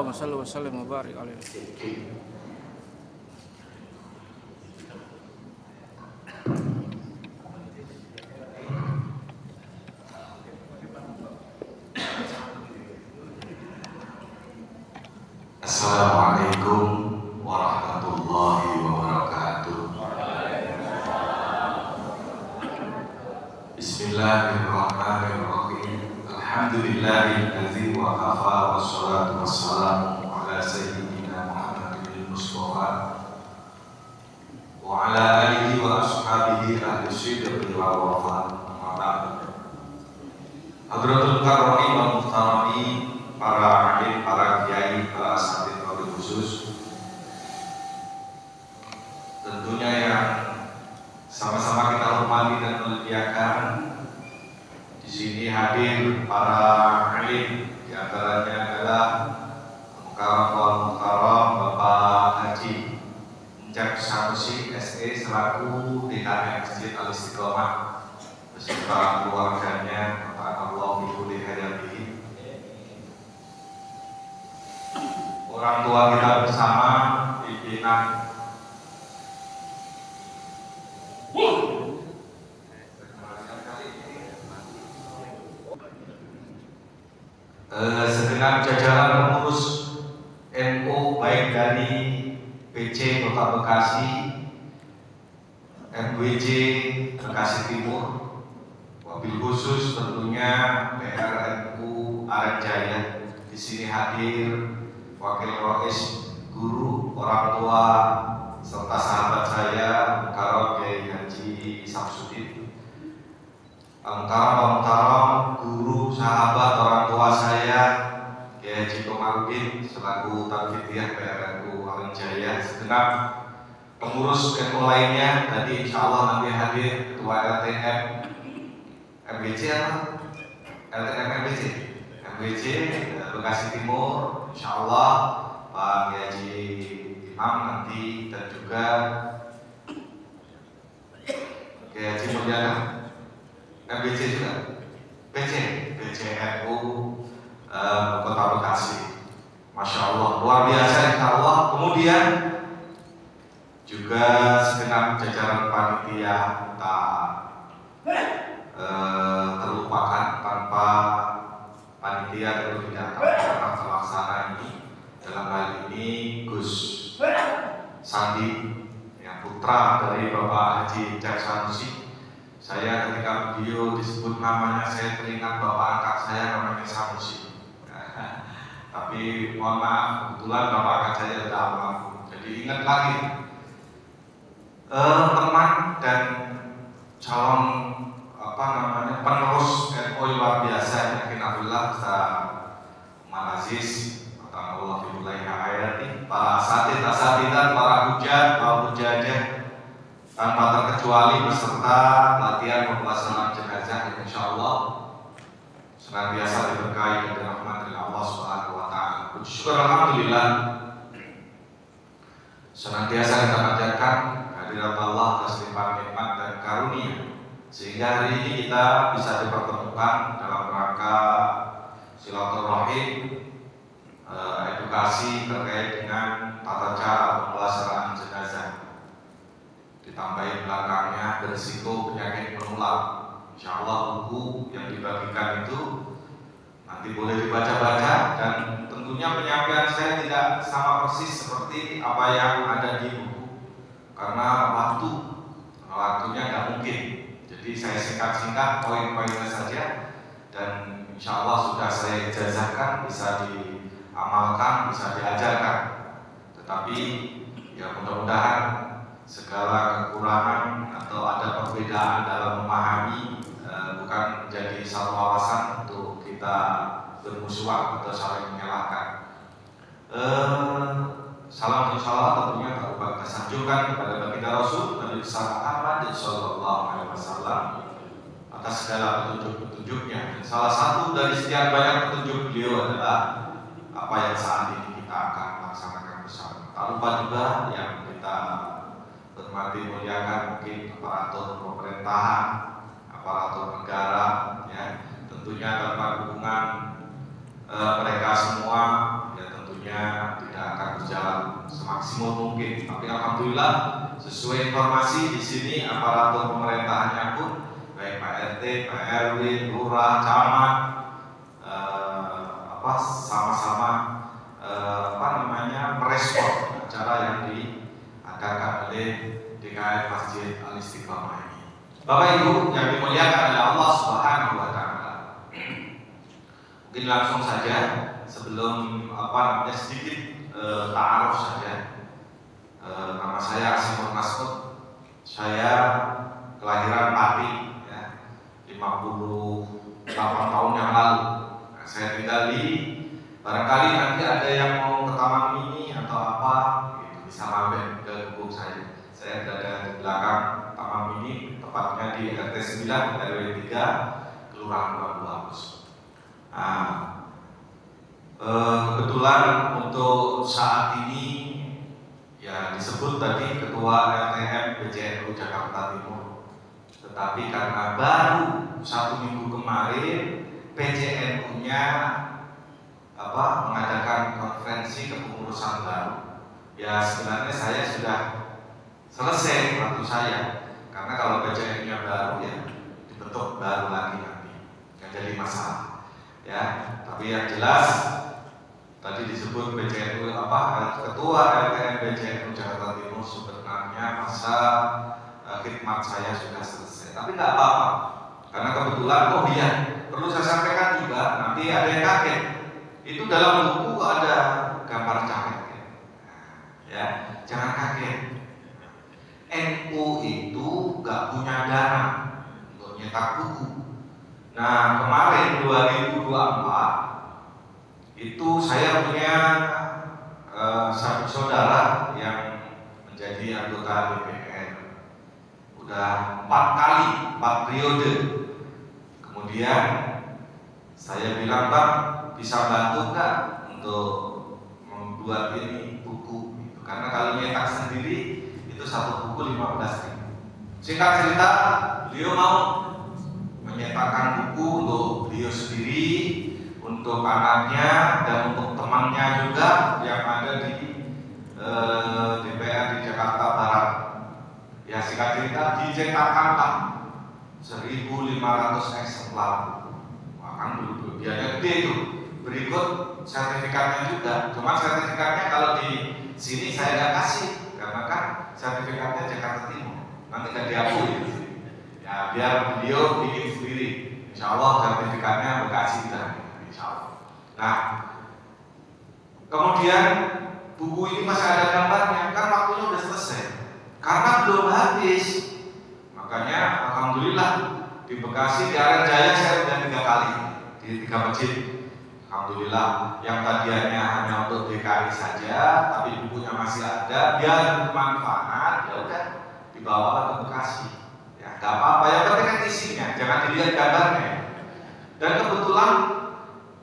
Allahumma shalli wa sallim wa barik alaihi. Assalamualaikum warahmatullahi wabarakatuh. Bismillahirrahmanirrahim. Alhamdulillahillazi wa kafa wassalatu wassalamu ala sayyidina Muhammadin Mustafa wa ala alihi wa ashabihi ahli sidqi wa wafa. Hadratul karami wal muhtarami, para alim, para kiai, para asatidz wabil khusus, tentunya yang sama-sama kita hormati dan muliakan. Di sini hadir para alim, di antaranya adalah Mukarram Bapak Haji Encep Sanusi SE selaku DKM Masjid Al Istiqomah beserta keluarganya. Allah bihuli hayatihi. Orang tua kita bersama, pimpinan segenap jajaran pengurus NU baik dari PC Kota Bekasi, MWJ Bekasi Timur, wabil khusus tentunya PRNU Arenjaya. Di sini hadir Wakil Rois, guru, orang tua, serta sahabat saya Mukarram Kiai Haji Samsudin. Mukarram guru, sahabat, orang tua saya Kiai Haji Komarudin selaku Tanfidiyah PRNU Arenjaya. Segenap pengurus NU lainnya, tadi insya Allah nanti hadir Ketua LTM MBC apa? LTM MBC Bekasi Timur, insya Allah Pak Haji Imam nanti, dan juga Haji Mulyana MBC juga, BCNU Kota Bekasi. Masya Allah, luar biasa insya Allah. Kemudian juga segenap jajaran panitia tak terlupakan. Tanpa panitia tentu tidak akan terlaksana ini. Dalam hal ini Gus Sandi, yang putra dari Bapak Haji Encep Sanusi. Saya ketika beliau disebut namanya, saya teringat bapak angkat saya namanya Sanusi. Tapi mohon maaf, kebetulan bapak angkat saya sudah almarhum, jadi ingat lagi teman dan calon penerus NU luar biasa, yakin Abdullah Ustaz Aziz Allah Fidulai Hayati, para asatidzah, para hujat, para hujadah, tanpa terkecuali beserta latihan pemulasaran jenazah, insya Allah senantiasa diberkahi dengan rahmat dari Allah Subhanahu wa Ta'ala. Puji syukur alhamdulillah senantiasa kita panjatkan hadirat Allah atas limpahan nikmat dan karunia, sehingga hari ini kita bisa dipertemukan dalam rangka silaturahim, edukasi terkait dengan tata cara pemulasaraan jenazah. Ditambahin belakangnya berisiko penyakit menular. Insya Allah buku yang dibagikan itu nanti boleh dibaca-baca, dan tentunya penyampaian saya tidak sama persis seperti apa yang ada di buku, karena waktunya nggak mungkin. Jadi saya singkat-singkat poin-poinnya saja, dan insya Allah sudah saya ijazahkan, bisa diamalkan, bisa diajarkan. Tetapi ya mudah-mudahan segala kekurangan atau ada perbedaan dalam memahami bukan menjadi satu alasan untuk kita bermusuhan atau saling menyalahkan. Salam dan salawat tentunya tak lupa kita sanjurkan kepada baginda Rasul Nabi besar Muhammad Sallallahu Alaihi Wasallam atas segala petunjuk-petunjuknya. Dan salah satu dari sekian banyak petunjuk beliau adalah apa yang saat ini kita akan laksanakan bersama. Tak lupa juga yang kita hormati muliakan, mungkin aparatur pemerintahan, aparatur negara, ya tentunya tanpa dukungan mereka semua, ya tentunya tentunya tidak akan berjalan semaksimal mungkin. Tapi alhamdulillah sesuai informasi di sini aparatur pemerintahannya pun baik Pak RT, Pak RW, lurah, camat sama-sama merespon acara yang diadakan oleh DKM Masjid Al-Istiqomah ini. Bapak Ibu yang dimuliakan oleh Allah Subhanahu wa taala. Mungkin langsung saja sebelum sedikit ta'aruf saja. Nama saya Asimur Masud. Saya kelahiran Pati ya, 58 tahun yang lalu. Saya tinggal di, barangkali nanti ada yang mau ke Taman Mini atau apa gitu, bisa mampir ke gubuk saya. Saya berada di belakang Taman Mini, tepatnya di RT 9 RW 3 Kelurahan Bambu Apus. Kebetulan untuk saat ini ya disebut tadi Ketua LTM PJNU Jakarta Timur. Tetapi karena baru 1 minggu kemarin PJNU-nya mengadakan konferensi kepengurusan baru. Ya sebenarnya saya sudah selesai waktu saya, karena kalau PJNU-nya baru ya dibentuk baru lagi nanti, nggak jadi masalah. Ya, tapi yang jelas tadi disebut PJNU Ketua LTM PJNU Jakarta Timur, sebenarnya masa khidmat saya sudah selesai. Tapi nggak apa-apa, karena kebetulan perlu saya sampaikan juga, nanti ada yang kaget. Itu dalam buku ada gambar caleg. Ya, jangan kaget. NU itu nggak punya dana untuk nyetak buku. Nah, kemarin 2024 itu saya punya satu saudara yang menjadi anggota DPR. Udah 4 periode. Kemudian saya bilang, Bang, bisa bantu nggak untuk membuat ini buku? Karena kalau nyetak sendiri itu satu buku 15.000. Singkat cerita, beliau mau menyetakkan buku untuk beliau sendiri, untuk anaknya, dan untuk temannya juga yang ada di DPR di Jakarta Barat. Ya singkat cerita, dicetakkanlah 1.500 eksemplar. Kan biayanya gede itu. Berikut sertifikatnya juga. Cuma sertifikatnya kalau di sini saya nggak kasih, karena kan sertifikatnya Jakarta Timur. Nanti nggak diakui. Ya biar beliau bikin sendiri. Insya Allah sertifikatnya Bekasi dan Insya Allah. Nah, kemudian buku ini masih ada gambarnya. Kan waktunya udah selesai. Karena belum habis. Makanya alhamdulillah di Bekasi, di Aren Jaya saya udah 3 kali di 3 masjid. Alhamdulillah, yang tadinya hanya untuk DKI saja, tapi bukunya masih ada, biar bermanfaat, ya udah dibawa ke Bekasi. Ya, nggak apa-apa, yang penting kan isinya, jangan dilihat gambarnya. Dan kebetulan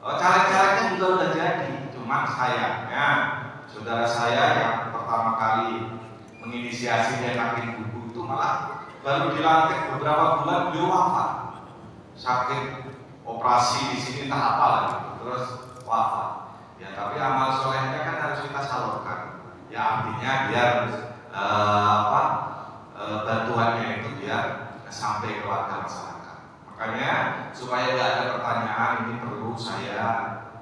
caleg-calegnya juga udah jadi, cuman sayangnya saudara saya yang pertama kali menginisiasi nyetakin buku itu malah baru dilantik beberapa bulan beliau wafat, sakit operasi di sini tak apa lagi, terus wafat. Ya tapi amal solehnya kan harus kita salurkan. Ya artinya biar bantuannya itu biar sampai ke warga masyarakat. Makanya supaya tidak ada pertanyaan, ini perlu saya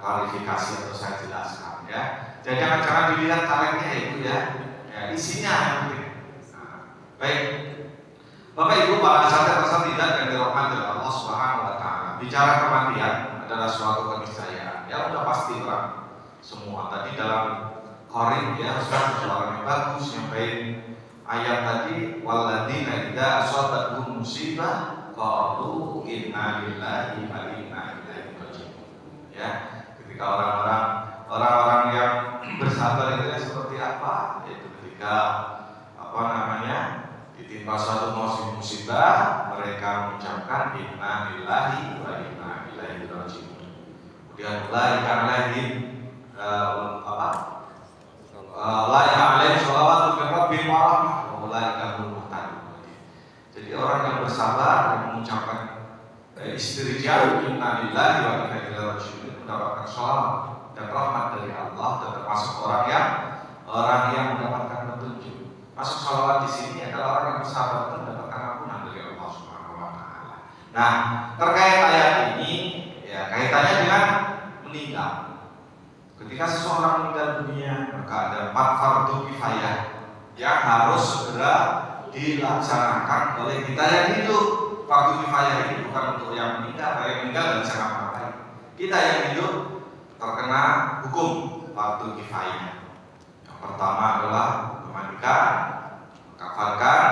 klarifikasi atau saya jelaskan ya. Jadi jangan dilihat calegnya itu ya, isinya yang penting. Baik. Bapak Ibu para sahabat tidak yang dirahmati oleh Allah Subhanahu wa taala. Bicara kematian adalah suatu keniscayaan. Ya udah pasti orang semua. Tadi dalam Qarim ya Ustaz suaranya bagus nyampein ayat tadi walladzina idza asabatuhum musibah qalu inna lillahi wa inna ilaihi raji'un. Ya, ketika orang-orang yang bersabar itu seperti apa? Yaitu ketika ditimpa suatu musibah, mereka mengucapkan inna lillahi wa inna ilaihi raji'un. Kemudian ulaiika alaihim sholawatu min rabbihim wa rahmah wa ulaiika humul muhtadun. Jadi orang yang bersabar yang mengucapkan istirja inna lillahi wa inna ilaihi raji'un mendapatkan sholawat dan rahmat dari Allah, dan termasuk orang yang mendapatkan petunjuk. Masuk salawat di sini adalah orang yang bersabar dan mendapatkan ampunan dari Allah Subhanahu wa taala. Nah, terkait ayat ini ya kaitannya dengan meninggal. Ketika seseorang meninggal dunia, maka ada 4 fardu kifayah yang harus segera dilaksanakan oleh kita yang hidup. Fardu kifayah ini bukan untuk yang meninggal nggak bisa ngapa-ngapain. Kita yang hidup terkena hukum fardu kifayah. Yang pertama adalah memandikan, mengkafankan,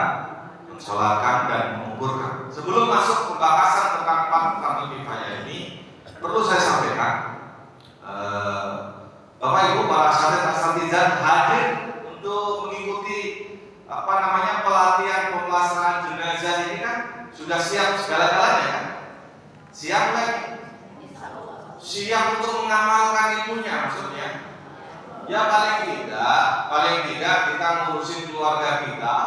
mensolatkan dan menguburkan. Sebelum masuk pembahasan tentang 4 fardu kifayah ini, perlu saya sampaikan, Bapak Ibu para asatidz hadir untuk mengikuti pelatihan pemulasaran jenazah ini kan sudah siap segala-galanya kan? Siap kan? Siap untuk mengamalkan ilmunya maksudnya. Ya paling tidak kita ngurusin keluarga kita.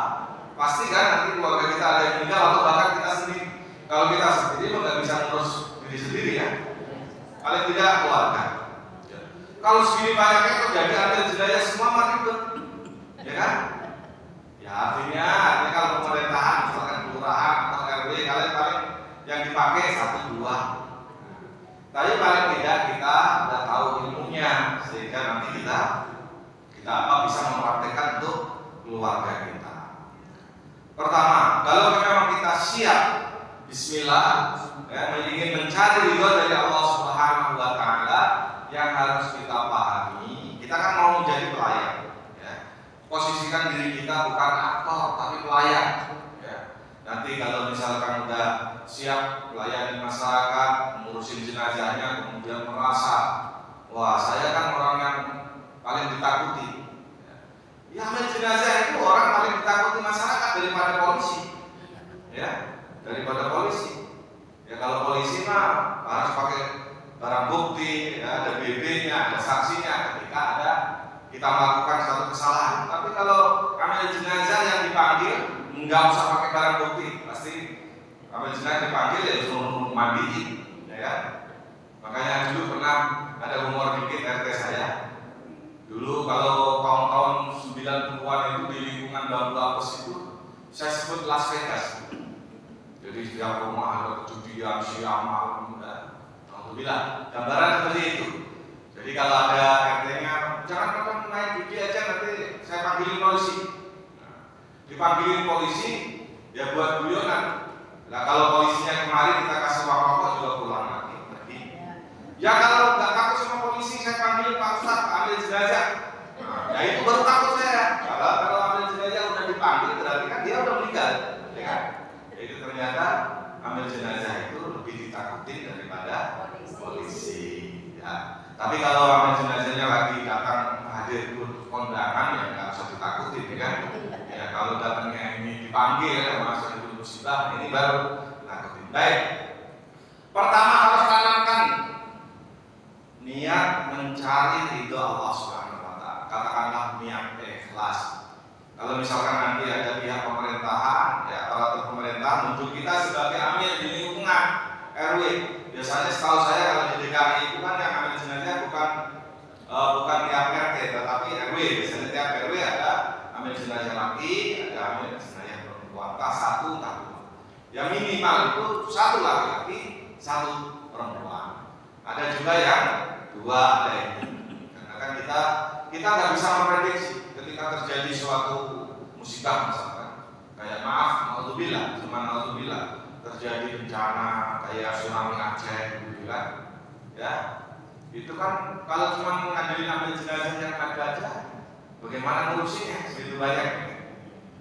Pasti kan nanti keluarga kita ada yang meninggal atau bahkan kita sendiri. Kalau kita sendiri nggak bisa ngurus diri sendiri ya. Paling tidak keluarga. Ya. Kalau segini banyaknya terjadi ambil jenazah semua mah ribet. Ya kan? Ya artinya kalau pemerintahan misalkan kelurahan atau RW kalian paling yang dipakai 1, 2. Tapi paling tidak kita sudah tahu ilmunya sehingga nanti kita bisa mempraktekkan untuk keluarga kita. Pertama, kalau memang kita siap Bismillah ingin mencari ridho dari Allah Subhanahu wa taala, yang harus kita pahami, kita kan mau menjadi pelayan. Posisikan diri kita bukan aktor tapi pelayan ya. Nanti kalau misalkan udah siap melayani masyarakat, ngurusin jenazahnya, kemudian merasa wah saya kan orang yang paling ditakuti ya ambil jenazah itu orang paling ditakuti masyarakat daripada polisi ya, daripada polisi ya. Kalau polisi mah harus pakai barang bukti ya, ada BB-nya, ada saksinya ketika ada kita melakukan suatu kesalahan. Tapi kalau ambil jenazah yang dipanggil, nggak usah pakai barang bukti, pasti ambil jenazah dipanggil ya suruh mandiin, ya kan? Makanya dulu pernah ada humor dikit RT saya. Dulu kalau tahun-tahun 90-an itu di lingkungan Bambu Apes itu, saya sebut Las Vegas. Jadi setiap rumah ada kejudian siang malam, alhamdulillah. Gambaran seperti itu. Jadi kalau ada RT-nya, jangan main judi aja nanti saya panggilin polisi. Dipanggilin polisi, ya buat guyonan. Nah kalau polisinya kemarin kita kasih uang rokok juga pulang lagi, pergi. Ya kalau nggak takut sama polisi, saya panggilin Pak Ustadz ambil jenazah. Ya itu baru takut saya. Kalau ambil jenazah udah dipanggil, berarti kan dia udah meninggal, ya kan? Jadi ternyata ambil jenazah itu lebih ditakutin daripada polisi. Ya. Tapi kalau ambil jenazahnya lagi datang hadir kondangan ya nggak usah ditakutin kan? Ya kalau datangnya ini dipanggil ya masa itu musibah ini baru takutin. Baik. Pertama harus tanamkan niat mencari ridho Allah Subhanahu wa taala. Katakanlah niat ikhlas. Kalau misalkan nanti ada pihak pemerintahan ya aparatur pemerintah menunjuk kita sebagai amil di lingkungan RW. Biasanya setahu saya kalau di DKI itu kan yang ambil jenazah bukan tiap RT tetapi RW. Biasanya tiap RW ada ambil jenazah laki, ada ambil jenazah perempuan. Entah 1, entah 2. Yang minimal itu 1 laki-laki, 1 perempuan. Ada juga yang 2 ada ini. Karena kan kita nggak bisa memprediksi ketika terjadi suatu musibah misalkan. Kayak naudzubillah terjadi bencana kayak tsunami Aceh gitu kan. Ya. Itu kan kalau cuma ngandelin ambil jenazah yang ada aja, bagaimana ngurusinnya segitu banyak?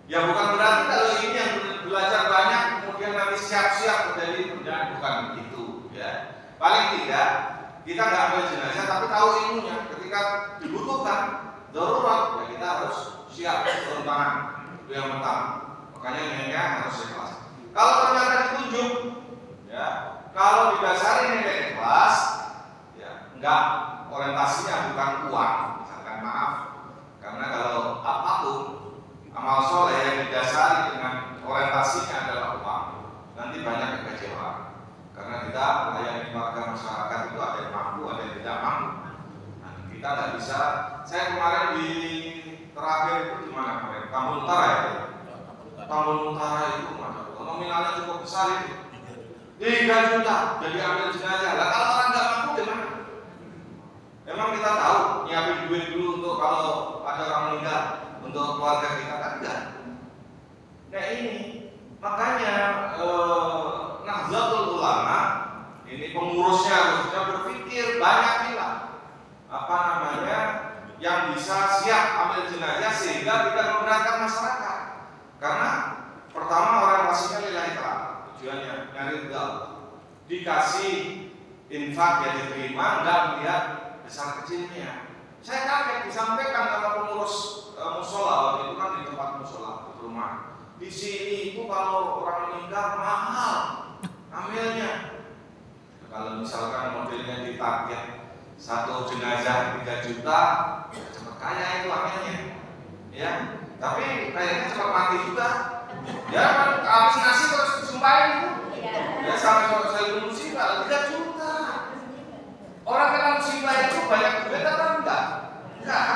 Ya bukan berarti kalau ini yang belajar banyak kemudian nanti siap-siap menjadi bencana, bukan begitu ya. Paling tidak kita nggak ambil jenazah tapi tahu ilmunya. Ketika dibutuhkan darurat ya kita harus siap turun tangan. Itu yang pertama. Makanya niatnya harus ikhlas. Kalau ternyata ditunjuk, ya kalau didasari nilai ikhlas, ya enggak orientasinya bukan uang, misalkan maaf, karena kalau apapun amal soleh yang didasari dengan orientasinya adalah uang, nanti banyak kekecewaan. Karena kita melayani warga masyarakat itu ada yang mampu, ada yang tidak mampu. Nah, kita nggak bisa. Saya kemarin di terakhir itu di mana kemarin? Kampung Utara ya. Kampung Utara itu nominalnya cukup besar itu. 3 juta jadi ambil jenazah. Lah kalau orang nggak mampu gimana? Memang kita tahu nyiapin duit dulu untuk kalau ada orang meninggal untuk keluarga kita kan enggak. Nah ini makanya Nahdlatul Ulama ini pengurusnya harusnya berpikir banyak pula apa namanya yang bisa siap ambil jenazah sehingga tidak memberatkan masyarakat. Karena pertama orientasinya lillahi ta'ala, tujuannya nyari ridha, dikasih infak yang diterima, nggak melihat besar kecilnya. Saya kaget disampaikan sama pengurus musola waktu itu kan di tempat musola di rumah. Di sini itu kalau orang meninggal mahal ambilnya. Kalau misalkan modelnya ditarget satu jenazah 3 juta, ya cepat kaya itu ambilnya. Ya, tapi kayaknya cepat mati juga. Ya kan habis nasi terus disumpahin itu. Ya sampai kalau saya musibah 3 juta. Orang kena musibah itu banyak duit atau enggak? Enggak.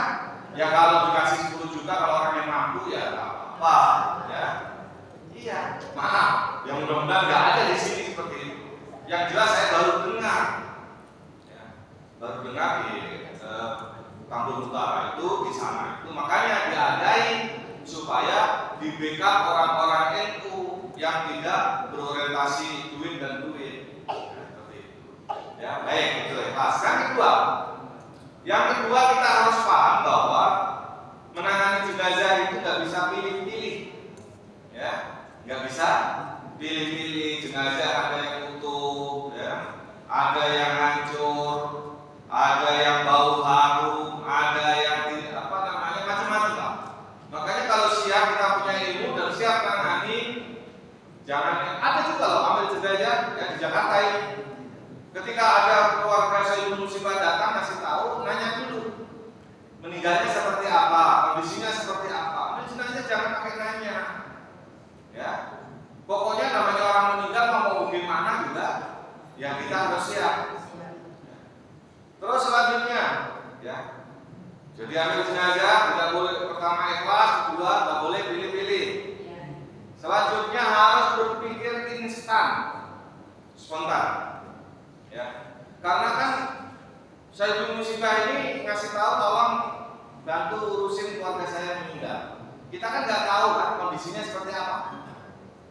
Ya kalau dikasih 10 juta kalau orang yang mampu ya apa? Ya. Iya, maaf. Yang mudah-mudahan enggak ada di sini seperti itu. Yang jelas saya baru dengar. Ya, baru dengar di Kampung Utara itu di sana itu makanya diadain supaya di backup orang-orang NU yang tidak berorientasi duit dan duit. Seperti itu. Ya, baik, itu ikhlas. Yang kedua kita harus paham bahwa menangani jenazah itu nggak bisa pilih-pilih, ya, nggak bisa pilih-pilih. Jenazah ada yang utuh, ya, ada yang hancur, ada yang bau harum, ada yang apa namanya macam-macam lah. Makanya kalau siap kita punya ilmu dan siap menangani, jangan ada juga loh ambil jenazah yang di Jakarta ini. Ketika ada keluarga saya musibah datang kasih tahu, nanya dulu meninggalnya seperti apa, kondisinya seperti apa. Jenazah jangan pakai nanya, ya. Pokoknya namanya orang meninggal mau gimana juga, ya kita harus siap. Terus selanjutnya, ya. Jadi ambil jenazah tidak boleh pertama ikhlas, kedua tidak boleh pilih-pilih. Selanjutnya harus berpikir instan, spontan. Ya, karena kan saya musibah ini ngasih tahu tolong bantu urusin keluarga saya meninggal. Kita kan nggak tahu kan kondisinya seperti apa.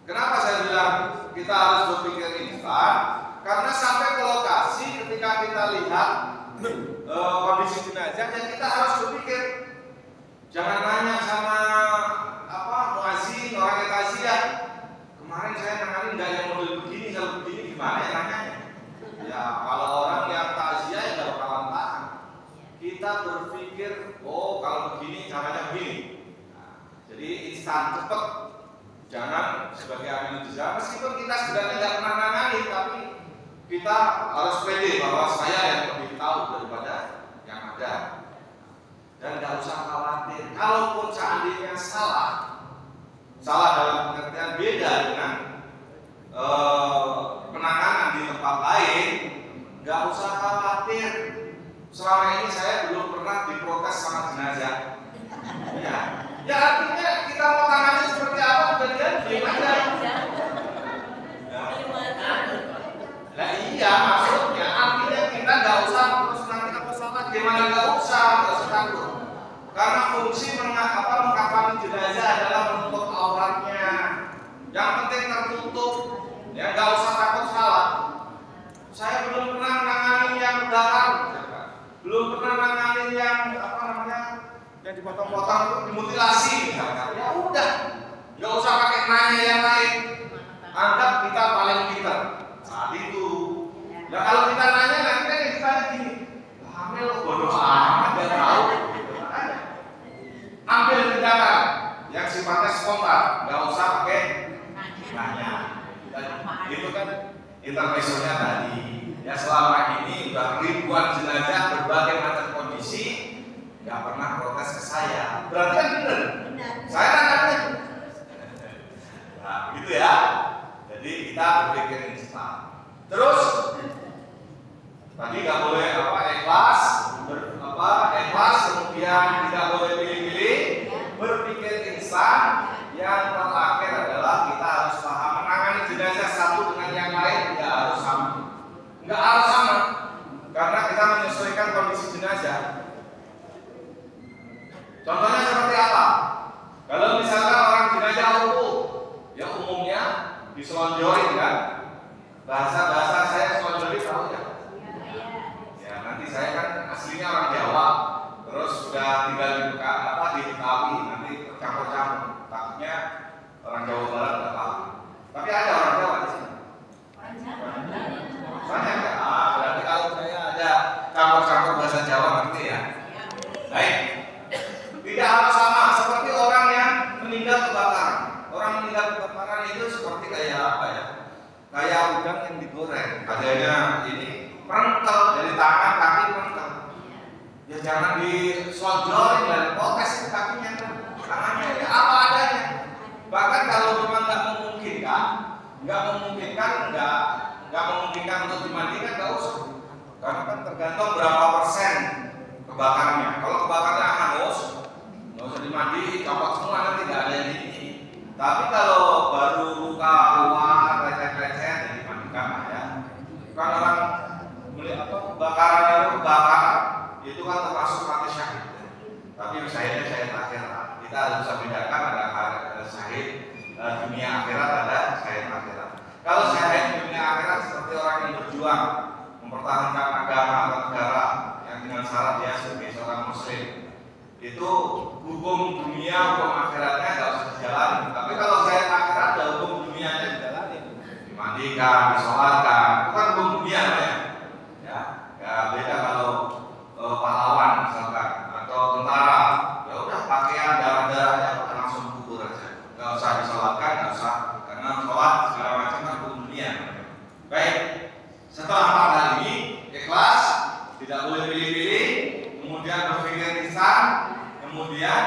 Kenapa saya bilang kita harus berpikir instan? Karena sampai ke lokasi ketika kita lihat kondisi jenazah, ya kita harus berpikir. Jangan nanya sama muazin orang yang takziah. Kemarin saya nangani nggak yang model begini, kalau begini gimana ya nanyanya? Ya kalau orang yang takziah ya nggak bakalan tahan. Kita berpikir, oh kalau begini caranya begini. Nah, jadi instan cepet. Jangan sebagai ahli jenazah, meskipun kita sebenarnya nggak pernah nangani, tapi kita harus pede bahwa saya yang lebih tahu daripada yang ada. Dan nggak usah khawatir. Kalaupun seandainya salah dalam pengertian beda dengan penanganan di tempat lain, nggak usah khawatir. Selama ini saya belum pernah diprotes sama jenazah. Ya artinya kita mau tangani seperti apa bagian gimana? Nah iya maksudnya artinya kita nggak usah terus nanti apa salah gimana nggak usah takut. Karena fungsi mengkafani jenazah adalah menutup auratnya. Yang penting tertutup. Ya nggak usah takut salah. Saya belum pernah menangani yang berdarah, belum pernah menangani yang yang dipotong-potong itu dimutilasi misalkan. Ya udah, nggak usah pakai nanya yang lain. Anggap kita paling pintar saat itu. Ya kalau kita nanya nanti kan kita gini, hamil bodoh amat nggak tahu. Ambil tindakan yang sifatnya spontan, nggak usah pakai nanya. Itu kan intermezzonya tadi. Ya selama ini udah ribuan jenazah berbagai macam kondisi nggak pernah protes ke saya. Berarti kan benar. Saya kan ada. Nah, gitu ya. Jadi kita berpikir instan. Terus tadi nggak boleh ikhlas, jenazah. Contohnya seperti apa? Kalau misalkan orang jenazah utuh, ya umumnya diselonjorin kan? Bahasa saya selonjorin tahu ya? Ya nanti saya kan aslinya orang Jawa, terus sudah tinggal di Betawi, nanti campur-campur. Takutnya orang Jawa Barat nggak tahu. Tapi ada orang Jawa di sini. Banyak ya? Berarti kalau saya ada campur-campur bahasa Jawa nanti ya. Baik. Tidak harus sama seperti orang yang meninggal kebakaran. Orang meninggal kebakaran itu seperti kayak apa ya? Kayak udang yang digoreng. Adanya ini pengkel dari tangan kaki pengkel. Ya jangan diselonjorin dan potes kakinya, tangannya ya apa adanya. Bahkan kalau memang nggak memungkinkan untuk dimandikan nggak usah. Karena kan tergantung berapa persen kebakarnya. Kalau kebakarnya hangus, nggak usah dimandi, copot semua nanti nggak ada yang ini. Tapi kalau baru luka luar, receh-receh, ya dimandikan ya. Kan orang melihat kebakaran itu kan termasuk mati syahid. Tapi saya akhirat. Kita harus bisa bedakan ada syahid dunia akhirat, ada syahid akhirat. Kalau syahid dunia akhirat seperti orang yang berjuang mempertahankan agama atau negara yang dengan syarat dia sebagai seorang muslim, itu hukum dunia, hukum akhiratnya nggak usah dijalani. Tapi kalau syahid akhirat, ada hukum dunianya dijalani, dimandikan, disolatkan, itu kan hukum dunia ya. Ya beda kalau pahlawan misalkan atau tentara, ya udah pakaian darah-darahnya langsung kubur aja, nggak usah disolatkan, nggak usah, karena sholat segala macam kan hukum dunia. Baik, setelah 4 hal ini ikhlas, tidak boleh pilih-pilih, kemudian berpikir lisan, kemudian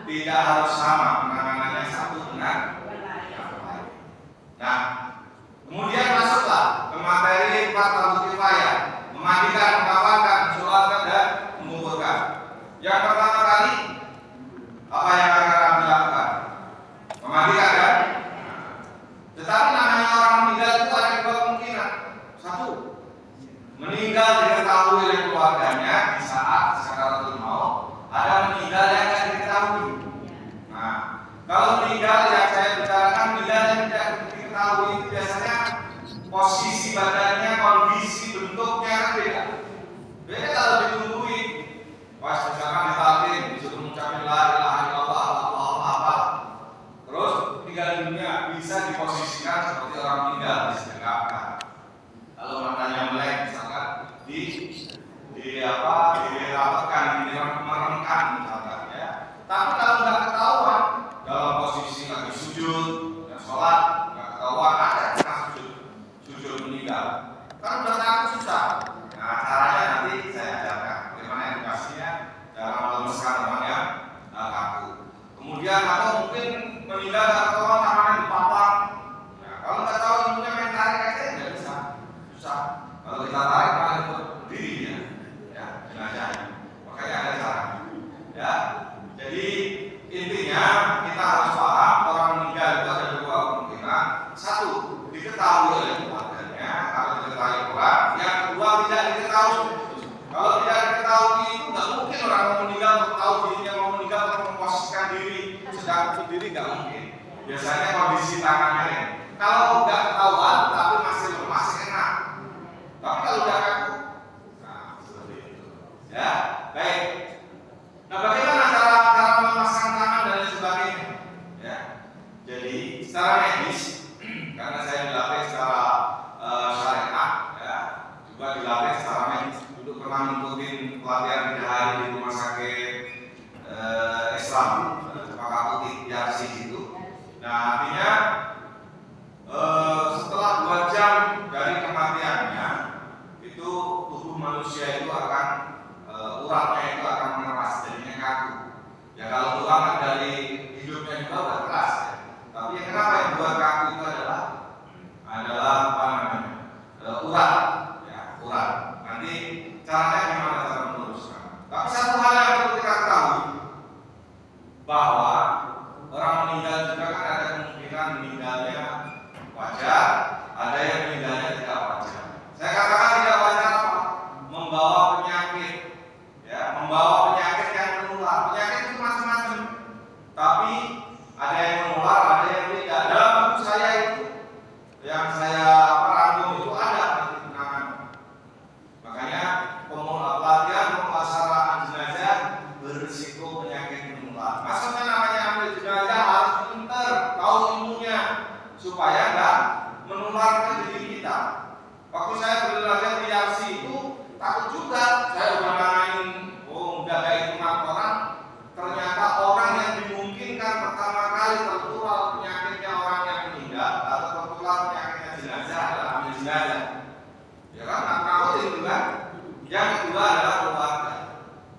tidak harus sama penanganannya satu dengan yang lain. Nah, kemudian masuklah ke materi fardu kifayah, memandikan, mengkafankan, mensolatkan dan menguburkan. Yang pertama kali apa yang akan dilakukan? Memandikan kan? Tetapi namanya orang meninggal itu ada 2 kemungkinan. Satu, meninggal diketahui oleh keluarganya di saat sakaratul maut. Ada meninggal yang tidak diketahui. Nah, kalau meninggal yang saya bicarakan meninggal yang tidak diketahui itu biasanya posisi badannya, kondisi bentuknya kan beda. Beda kalau ditungguin, pas misalkan ditalkin, disuruh mengucapkan la ilaha illallah, Allahu akbar, terus meninggal dunia bisa diposisikan seperti orang meninggal disedekapkan. Kalau matanya melek misalkan dirapatkan, dimeremkan misalkan ya. Tapi kalau nggak ketahuan dalam posisi lagi sujud dan sholat, nggak ketahuan ada sujud meninggal, kan udah tahu susah. Nah caranya nanti saya ajarkan bagaimana edukasinya, cara meluruskan orang yang kaku. Kemudian atau mungkin meninggal nggak ketahuan tangannya dipapang. Nah, kalau nggak tahu ilmunya main tarik aja nggak bisa, susah. Kalau kita tarik malah berdiri ya jenazahnya. Makanya ada cara. Ya, jadi intinya kita harus paham orang meninggal itu ada 2 kemungkinan. Satu, diketahui oleh keluarganya, kalau diketahui orang. Yang kedua, tidak diketahui. Kalau tidak diketahui itu nggak mungkin orang mau meninggal tahu dirinya mau meninggal atau memposisikan diri sedang sendiri, nggak mungkin. Biasanya kondisi tangannya ya. Kalau nggak ketahuan tapi masih lemas enak. Tapi kalau udah kaku, nah seperti itu. Ya, baik. Nah, bagaimana cara memasang tangan dan lain sebagainya? Ya, jadi secara medis, karena saya dilatih secara syariat, ya, juga dilatih secara medis. Dulu pernah mengikuti pelatihan 3 hari di rumah sakit Islam, Cempaka Putih, Yarsi itu. Nah, artinya setelah 2 jam dari kematiannya, itu tubuh manusia itu akan uratnya itu akan mengeras, jadinya kaku. Ya kalau tulang kan dari hidupnya juga udah keras ya. Tapi yang kenapa yang buat kaku itu adalah apa namanya urat, ya urat. Nanti caranya gimana cara meluruskan? Tapi satu hal yang perlu kita ketahui, membawa penyakit yang menular. Penyakit itu macam-macam, tapi ada yang menular, ada yang tidak. Dalam buku saya itu yang saya rangkum itu ada nanti penanganan. Makanya pelatihan pemulasaraan jenazah berisiko penyakit menular. Maksudnya namanya ambil jenazah harus pintar, tahu ilmunya supaya enggak menular ke diri kita. Waktu saya belajar di RC itu takut juga. Saya udah nanganin, udah kayak 5 orang. Ternyata orang yang dimungkinkan pertama kali tertular penyakitnya orang yang meninggal atau tertular penyakitnya jenazah adalah ambil jenazah. Ya kan, takut itu kan. Yang kedua adalah keluarga.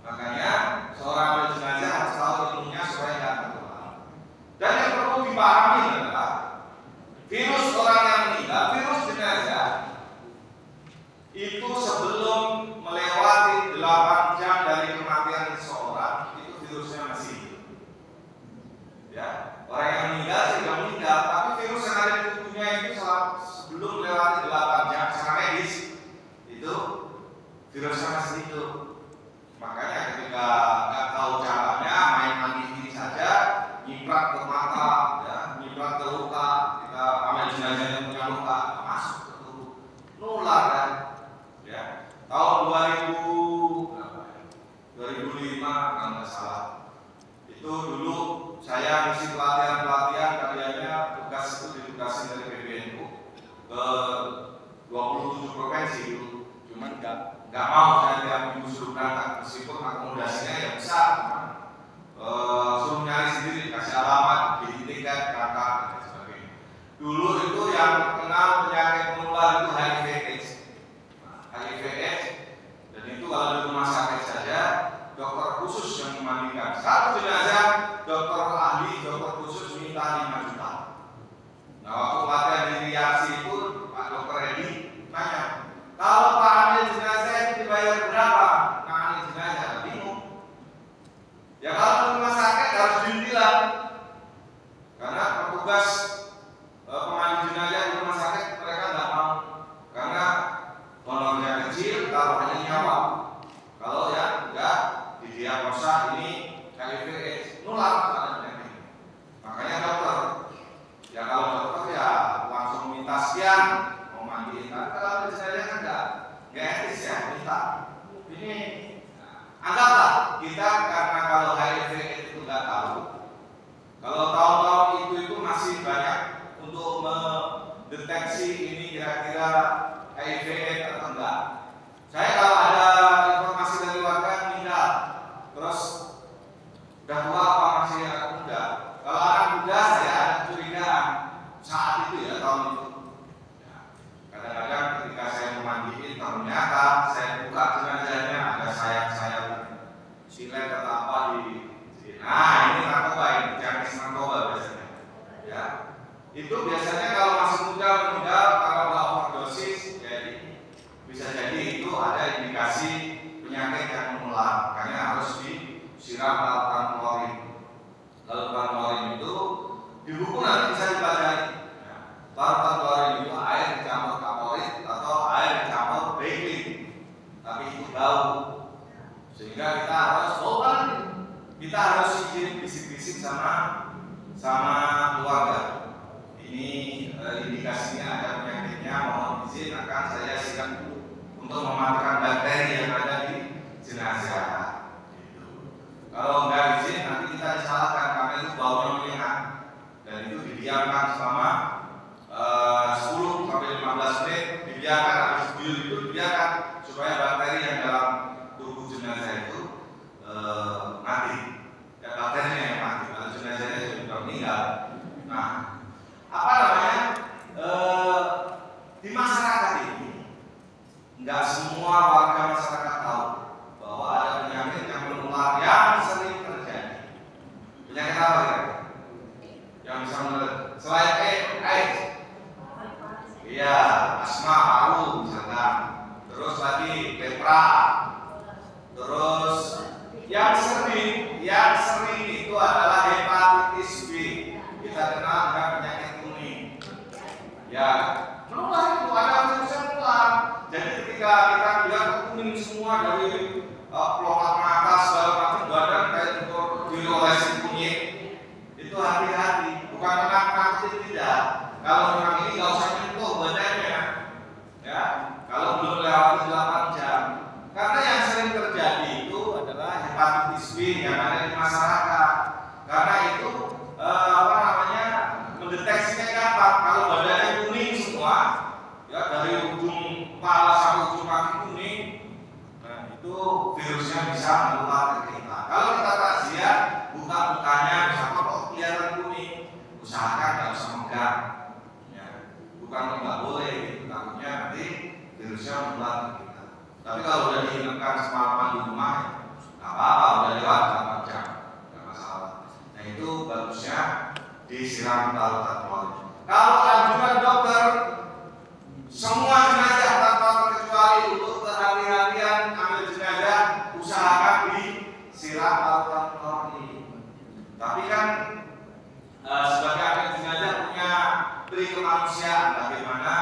Makanya seorang ambil jenazah harus tahu ilmunya supaya tidak tertular. Dan yang perlu dipahami adalah virus orang yang meninggal, virus jenazah itu sebelum melewati 8 jam dari kematian seseorang itu virusnya masih hidup. Ya, orang yang meninggal sudah meninggal, tapi virus yang ada di tubuhnya itu sebelum melewati 8 jam secara medis itu virusnya masih hidup. Makanya ketika nggak tahu caranya main mandi ini saja, nyiprat ke mata, ya, nyiprat ke luka, kita ambil jenazahnya punya luka, masuk ke tubuh, nular kan. Ya, tahun 2005 kalau nggak salah, itu dulu saya ngisi pelatihan karyanya, tugas itu ditugasin dari PBNU ke 27 provinsi itu, cuman nggak mau saya tiap minggu suruh berangkat meskipun akomodasinya ya besar, suruh nyari sendiri, kasih alamat, beli tiket, berangkat dan sebagainya. Dulu itu yang terkenal penyakit menular itu HIV/AIDS. HIV/AIDS, dan itu kalau di rumah sakit saja dokter khusus yang memandikan satu jenazah, dokter ahli, dokter khusus minta 5 juta. Nah, waktu pelatihan di Riasi itu Pak Dokter Edi nanya, kalau Pak ambil jenazah itu dibayar berapa? Nah, ambil jenazah bingung. Ya kalau di rumah sakit harus dibilang, karena petugas pemandi jenazah di rumah sakit mereka nggak mau, karena honornya kecil, taruhannya nyawa. Kalau ya enggak didiagnosa ini HIV/AIDS, nular penyakit. Makanya dokter, ya kalau dokter ya langsung minta sekian, mau mandiin. Tapi kalau jenazah kan enggak etis ya, minta. Ini anggaplah kita karena kalau HIV/AIDS itu enggak tahu. Kalau tahun-tahun itu masih banyak untuk mendeteksi ini kira-kira HIV/AIDS atau enggak. Saya kalau ada informasi dari warga meninggal, terus udah tua apa masih anak muda? Kalau anak muda saya ada kecurigaan saat itu ya, tahun itu. Ya, kadang-kadang ketika saya memandiin, ternyata saya buka jenazahnya ada sayap-sayap silet atau apa di sini. Nah, ini narkoba, ini jenis narkoba biasanya. Ya, itu biasanya kalau masih muda meninggal kalau nggak overdosis, jadi bisa jadi itu ada indikasi penyakit yang menular. Makanya harus disiram larutan klorin. Larutan klorin itu di buku nanti bisa dipelajari. Ya, larutan klorin itu air dicampur kaporit atau air dicampur baking, tapi itu bau. Sehingga kita harus kita harus izin bisik-bisik sama keluarga. Ini indikasinya ada penyakitnya, mohon izin akan saya siram untuk mematikan bakteri yang ada di jenazah. Gitu. Kalau nggak izin nanti kita disalahkan karena itu baunya menyengat dan itu didiamkan selama 10 sampai 15 menit, dibiarkan habis buyur itu dibiarkan supaya bakteri yang dalam tubuh jenazah itu mati. Ya, bakterinya yang mati, kalau jenazahnya sudah meninggal. Nah, apa namanya? Di masyarakat ini nggak semua warga masyarakat tahu bahwa ada penyakit yang menular yang sering terjadi. Penyakit apa ya? Yang bisa menular selain AIDS? Iya, asma, paru misalkan. Terus lagi lepra. Terus yang sering itu adalah hepatitis B. Kita kenal dengan penyakit kuning. Ya, menular itu ada virusnya menular. Jadi ketika kita lihat kuning semua dari pelokat mata hepatitis B yang ada di masyarakat. Karena itu mendeteksinya gampang. Kalau badannya kuning semua, ya dari ujung kepala sampai ujung kaki kuning, nah itu virusnya bisa menular ke kita. Kalau kita razia, buka mukanya, misalnya kok kelihatan kuning, usahakan nggak usah megang. Ya, bukan nggak boleh, gitu. Takutnya nanti virusnya menular ke kita. Tapi kalau udah diingatkan semalaman di rumah, nggak apa-apa, udah lewat 8 jam, nggak masalah. Nah itu bagusnya disiram larutan klorin. Kalau anjuran dokter, semua jenazah tanpa terkecuali untuk kehati-hatian ambil jenazah, usahakan disiram larutan klorin. Tapi kan sebagai ambil jenazah punya pri kemanusiaan, bagaimana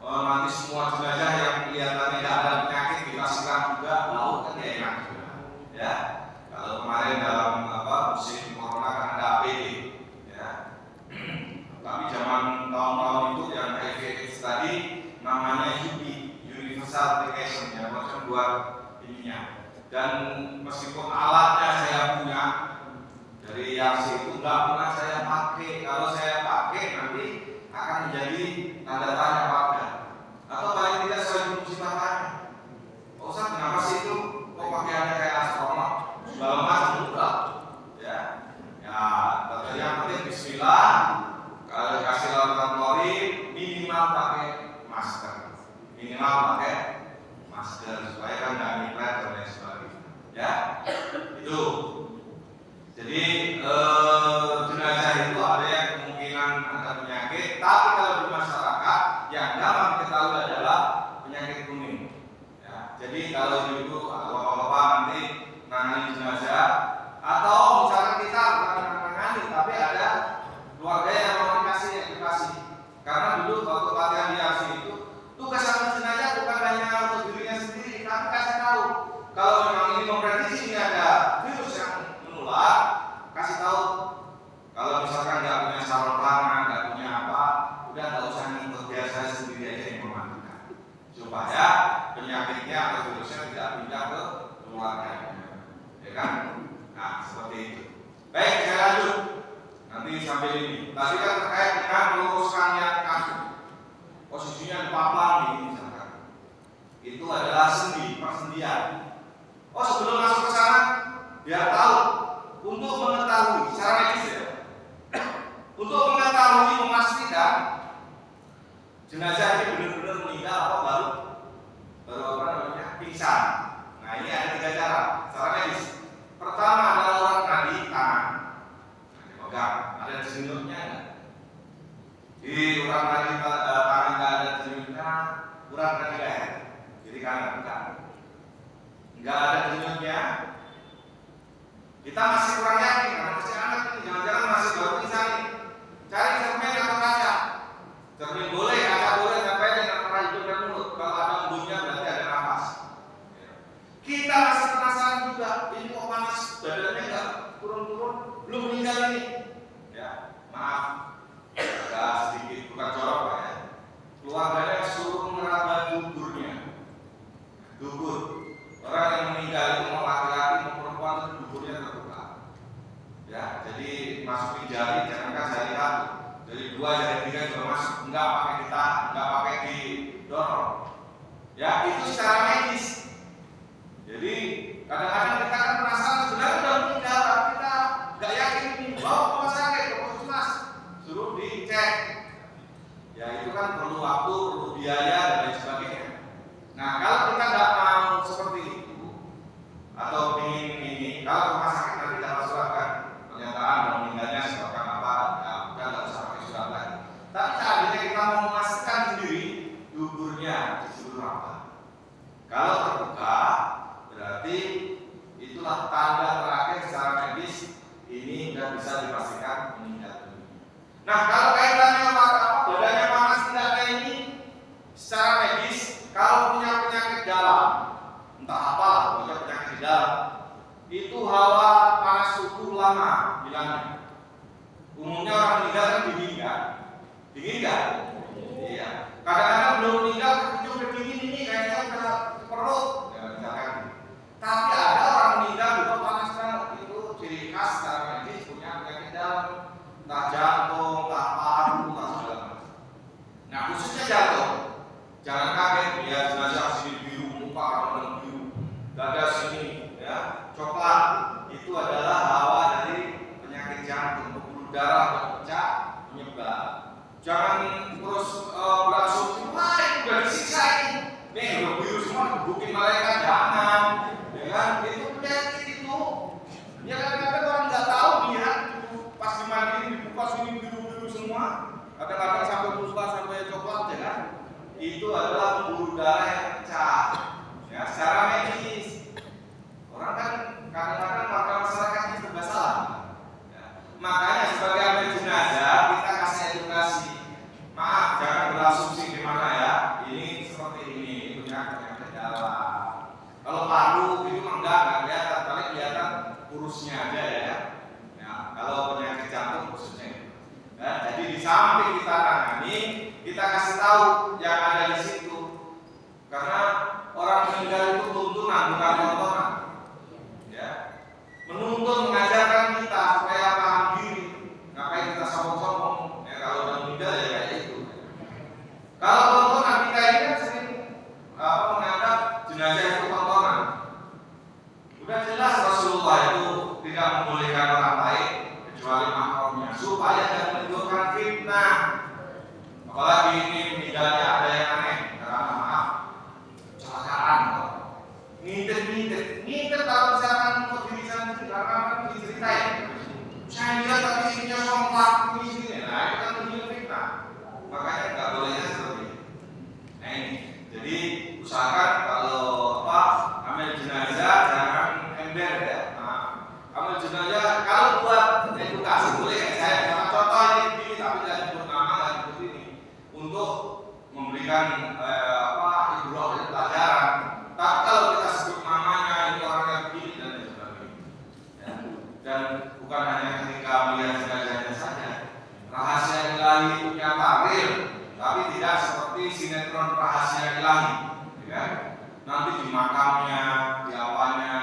nanti semua jenazah yang kelihatannya tidak ada penyakit kita siram juga, lalu kan dia enak juga. Ya, kalau kemarin dalam musim corona kan ada APD. Tapi zaman tahun-tahun itu yang HIV tadi namanya UBI, Universal Application, ya macam buat ininya. Dan meskipun alatnya saya punya dari YARSI itu nggak pernah saya pakai. Kalau saya pakai nanti akan menjadi tanda tanya warga. Atau paling tidak saya mesti tanya, oh Ustaz kenapa sih itu kok pakaiannya kayak astronot? Segala macam enggak, ya. Yang penting Bismillah. Kalau dikasih larutan klorin, minimal pakai masker, supaya kan nggak nipret dan lain sebagainya. Ya, itu. Jadi jenazah itu ada yang kemungkinan ada penyakit, tapi kalau di masyarakat yang gampang diketahui adalah penyakit kuning. Ya, jadi kalau ibu atau bapak-bapak nanti nangani jenazah, atau misalkan kita bukan menangani, tapi ada keluarga yang mau dikasih edukasi. Karena dulu waktu latihan di ASI itu tugas ambil jenazah bukan hanya untuk dirinya sendiri, tapi kasih tahu kalau memang ini memprediksi ini ada virus yang menular, kasih tahu. Kalau misalkan nggak punya sarung tangan, nggak punya apa, udah nggak usah ngikut, biar saya sendiri aja yang memandikan, supaya penyakitnya atau virusnya tidak pindah ke keluarganya, ya kan? Nah seperti itu. Baik, saya lanjut. Nanti sampai ini. Tadi kan terkait dengan meluruskan niat kaki. Posisinya di papan ini misalkan. Itu adalah persendian. Oh sebelum masuk ke sana, biar tahu untuk mengetahui secara medis ya. Untuk mengetahui memastikan jenazah ini benar-benar meninggal apa baru pingsan. Nah ini ada 3 cara secara medis. Pertama adalah urat nadi tangan. Pegang, ada jenuhnya enggak? Di urat nadi tangan enggak ada jenuhnya, urat nadi leher. Jadi kanan enggak ada jenuhnya. Kita masih kurang yakin karena masih anak ini, jangan-jangan masih baru pingsan ini. Cari cermin atau kaca. Cermin boleh, kaca boleh, tempelin antara hidung dan mulut. Kalau ada embunnya berarti ada nafas. Kita masih penasaran juga, ini kok panas badannya enggak turun-turun, belum meninggal ini. Ya, maaf, agak sedikit bukan jorok Pak ya. Keluarganya suruh meraba duburnya. Dubur. Orang yang meninggal itu mau laki-laki mau perempuan itu duburnya terbuka. Ya, jadi masukin jari, jangankan jari 1, jadi 2, jari 3 juga masuk. Enggak pakai ditahan, enggak pakai didorong. Ya, itu secara medis. Jadi kadang-kadang kita kan penasaran sebenarnya udah meninggal, tapi kita nggak yakin ini. Bawa ke rumah sakit, ke puskesmas, suruh dicek. Ya itu kan perlu waktu, perlu biaya dan lain sebagainya. Nah kalau kita nggak mau seperti itu atau ingin ini, kalau ke rumah sakit nanti dapat surat kan pernyataan dan meninggalnya sebabkan apa, ya udah nggak usah pakai surat lagi. Tapi seandainya kita mau memastikan sendiri duburnya disuruh apa? Kalau terbuka berarti itulah tanda terakhir secara medis ini sudah bisa dipastikan meninggal dunia. Nah kalau kaitannya badannya panas tidak kayak ini secara medis, kalau punya penyakit dalam, entah apa, punya penyakit dalam, itu hawa panas tubuh lama bilangnya. Umumnya orang meninggal kan dingin kan? Iya. Kadang-kadang belum meninggal kedingin ini kayaknya udah perut, ya, misalkan. Tapi ada orang meninggal juga urusnya aja ya. Nah, kalau penyakit jantung khususnya. Nah, jadi di samping kita tangani, kita kasih tahu yang ada di situ. Karena orang meninggal itu tuntunan bukan tontonan. Ya. Menuntun mengajarkan kita supaya paham diri. Ngapain kita sombong-sombong? Ya, kalau udah meninggal ya kayak itu. Kalau tontonan kita ini kan sering menganggap jenazah itu tontonan. Udah jelas Rasulullah itu tidak membolehkan orang lain kecuali mahramnya supaya tidak menimbulkan fitnah. Apalagi ini meninggalnya ada yang aneh, karena maaf kecelakaan, ngintip kalau misalkan mau dirisan karena kan diceritain. Saya lihat tadi isinya somplak ini, nah itu kan menjadi fitnah. Makanya nggak bolehnya seperti ini. Nah ini, jadi usahakan kalau ambil jenazah jangan ember ya. Nah, ambil jenazah kalau buat edukasi boleh saya contoh ini tapi tidak sebut nama dan sebut ini untuk memberikan ibrah dan pelajaran. Tapi kalau kita sebut namanya ini orangnya begini dan lain sebagainya. Ya. Dan bukan hanya ketika melihat jenazahnya saja, rahasia ilahi punya tarir, tapi tidak seperti sinetron rahasia ilahi. Ya. Nanti di makamnya, di awalnya,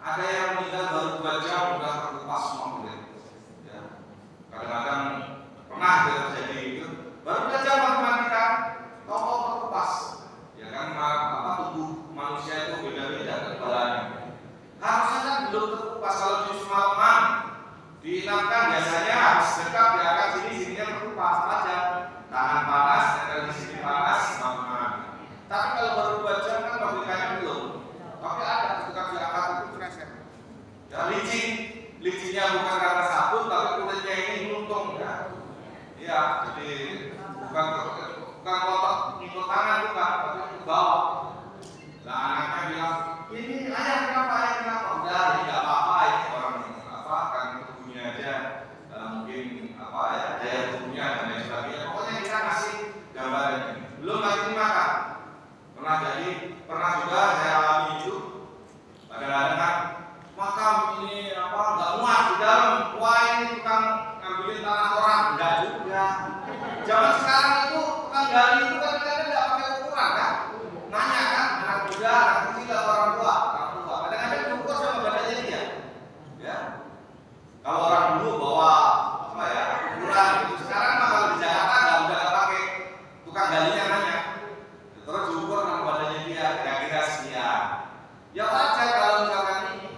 ada yang meninggal baru 2 jam sudah terkupas semua kulit. Ya. Kadang-kadang pernah terjadi itu, baru 2 jam baru mandikan, toko terkupas. Ya kan, tubuh manusia itu beda-beda kekebalannya. Harusnya kan belum terkupas kalau di semalaman diinapkan biasanya habis dekat diangkat sininya terkupas aja, tangan panas, di sini panas, makan. Tapi kalau baru 2 jam kan logikanya belum. Tapi ada ketika diangkat itu kresek. Ya licinnya bukan karena sabun tapi kulitnya ini luntung ya. Iya, jadi bukan kotak ikut tangan bukan, tapi ke bawah. Nah anaknya bilang, ini ayah kenapa? Udah, ini nggak apa-apa ini orang kan tubuhnya aja mungkin daya tubuhnya dan lain sebagainya. Pokoknya kita kasih gambaran ini. Belum lagi dimakan. Pernah juga saya alami itu. Kadang-kadang makam ini nggak muat di dalam. Wah ini tukang ngambilin tanah orang, enggak juga. Zaman sekarang itu tukang gali itu kan kadang nggak pakai ukuran kan? Nanya kan, anak muda, anak kecil atau orang tua. Kadang-kadang diukur sama badannya dia. Ya. Kalau orang dulu bawa ukuran gitu. Sekarang mah kalau di Jakarta nggak pakai tukang galinya nanya. Terus diukur sama badannya dia, kira-kira sekian. Ya wajar kalau misalkan ini.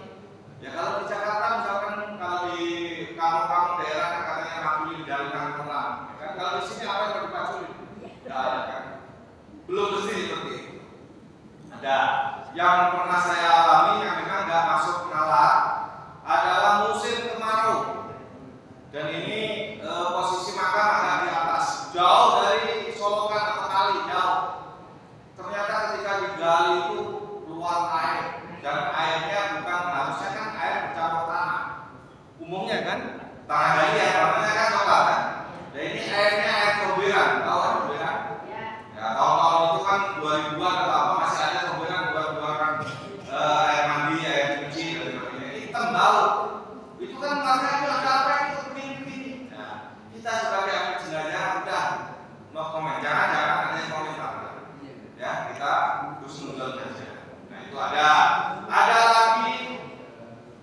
Ya kalau di Jakarta misalkan kalau di kampung-kampung daerah kan katanya rapuli di dalam orang. Ya kan kalau di sini apa yang mau dipaculi? Ya ada kan. Belum mesti seperti itu. Ada yang pernah saya alami yang memang nggak masuk nalar adalah musim kemarau. Dan ini posisi makam ada di atas, jauh dari solokan atau kali jauh. Ternyata ketika digali itu keluar air dan airnya bukan harusnya kan air bercampur tanah. Umumnya kan tanah gali ya warnanya kan coklat kan. Dan ini airnya air comberan, tahu kan comberan? Ya tahun-tahun itu kan 2000-an atau apa masih ada comberan buat orang air mandi, air cuci dan sebagainya. Hitam bau. Itu kan warnanya ada apa itu begini. Nah kita sebagai ahli jenazah udah no comment, jangan ada yang komentar. Ya kita husnuzon saja. Nah itu ada lagi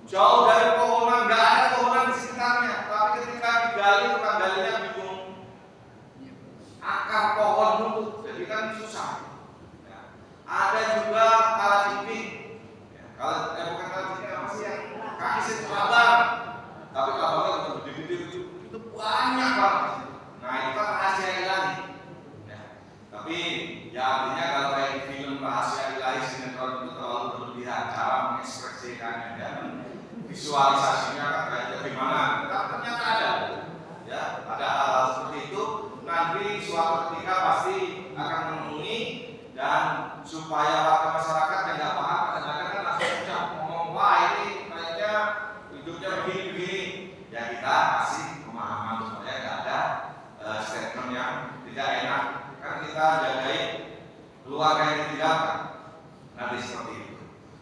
jauh dari pohonan, nggak ada pohonan di sekitarnya, tapi ketika digali tukang galinya bingung akar pohon nutup, jadi kan susah. Ya. Ada juga kalajengking. Ya, bukan kalajengking apa sih yang kaki sekelabang, tapi kelabangnya udah gede-gede itu banyak banget. Nah itu kan rahasia ilahi. Ya. Tapi ya artinya kalau kayak di film rahasia ilahi sinetron itu terlalu berlebihan cara mengekspresikannya dan visualisasinya kan kayak gimana? Ternyata ada. Ya, ada hal seperti itu. Nanti suatu ketika pasti akan menemui dan supaya warga masyarakat yang nggak paham kadang-kadang kan langsung ucap ngomong wah ini kayaknya hidupnya begini-begini. Ya kita kasih pemahaman supaya nggak ada statement yang tidak enak. Kan kita jagai keluarga yang ditinggalkan. Nanti seperti itu.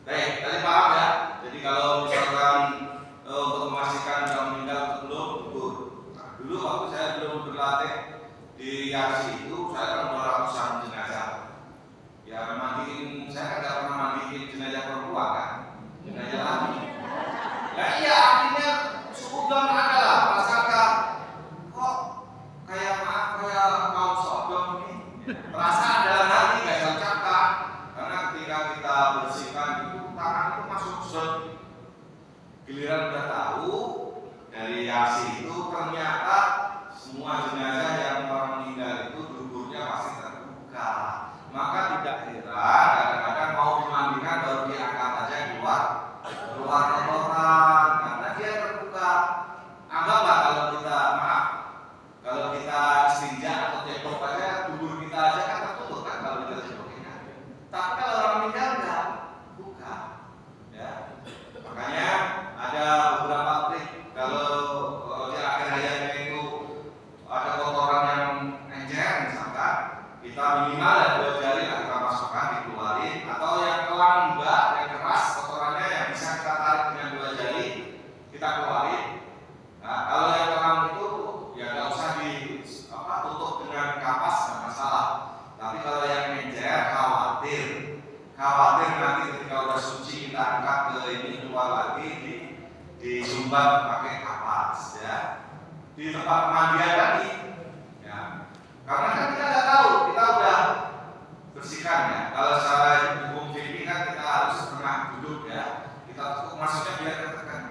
Baik, tadi paham ya. Jadi kalau misalkan untuk memastikan sudah meninggal atau belum gugur. Nah, dulu waktu saya belum berlatih di Yarsi itu saya kan 200-an jenazah. Ya mandiin, saya kan nggak pernah mandiin jenazah perempuan kan, jenazah laki. Ya iya, artinya suudon ada lah, prasangka kok kayak maaf kayak mau sodom ini. Perasaan dalam hati nggak terucapkan, karena ketika kita bersihkan itu tangan itu masuk zon. Giliran udah tahu dari Yarsi itu ternyata semua jenazah yang orang meninggal itu duburnya pasti terbuka. Maka tidak heran kadang-kadang mau dimandikan baru diangkat aja keluar kotoran karena dia terbuka. Anggaplah kalau kita istinja atau cebok aja dubur kita aja kan tertutup kan kalau kita cebokin. Tapi kalau orang meninggal enggak buka. Ya. Makanya ada beberapa trik kalau di akhir hayatnya itu ada kotoran yang encer misalkan kita minimal ada 2 jari kita masukkan dikeluarin, atau yang kelang mbak yang keras kotorannya yang bisa kita tarik dengan 2 jari kita keluarin. Nah, kalau yang kelang itu ya nggak usah tutup dengan kapas nggak masalah. Tapi kalau yang encer khawatir nanti ketika udah suci kita angkat ke ini keluar lagi disumbat pakai kapas ya di tempat pemandian tadi ya, karena kan kita nggak tahu, kita udah bersihkan ya. Kalau secara hukum fikih kan kita harus pernah duduk ya, kita tutup maksudnya biar tertekan.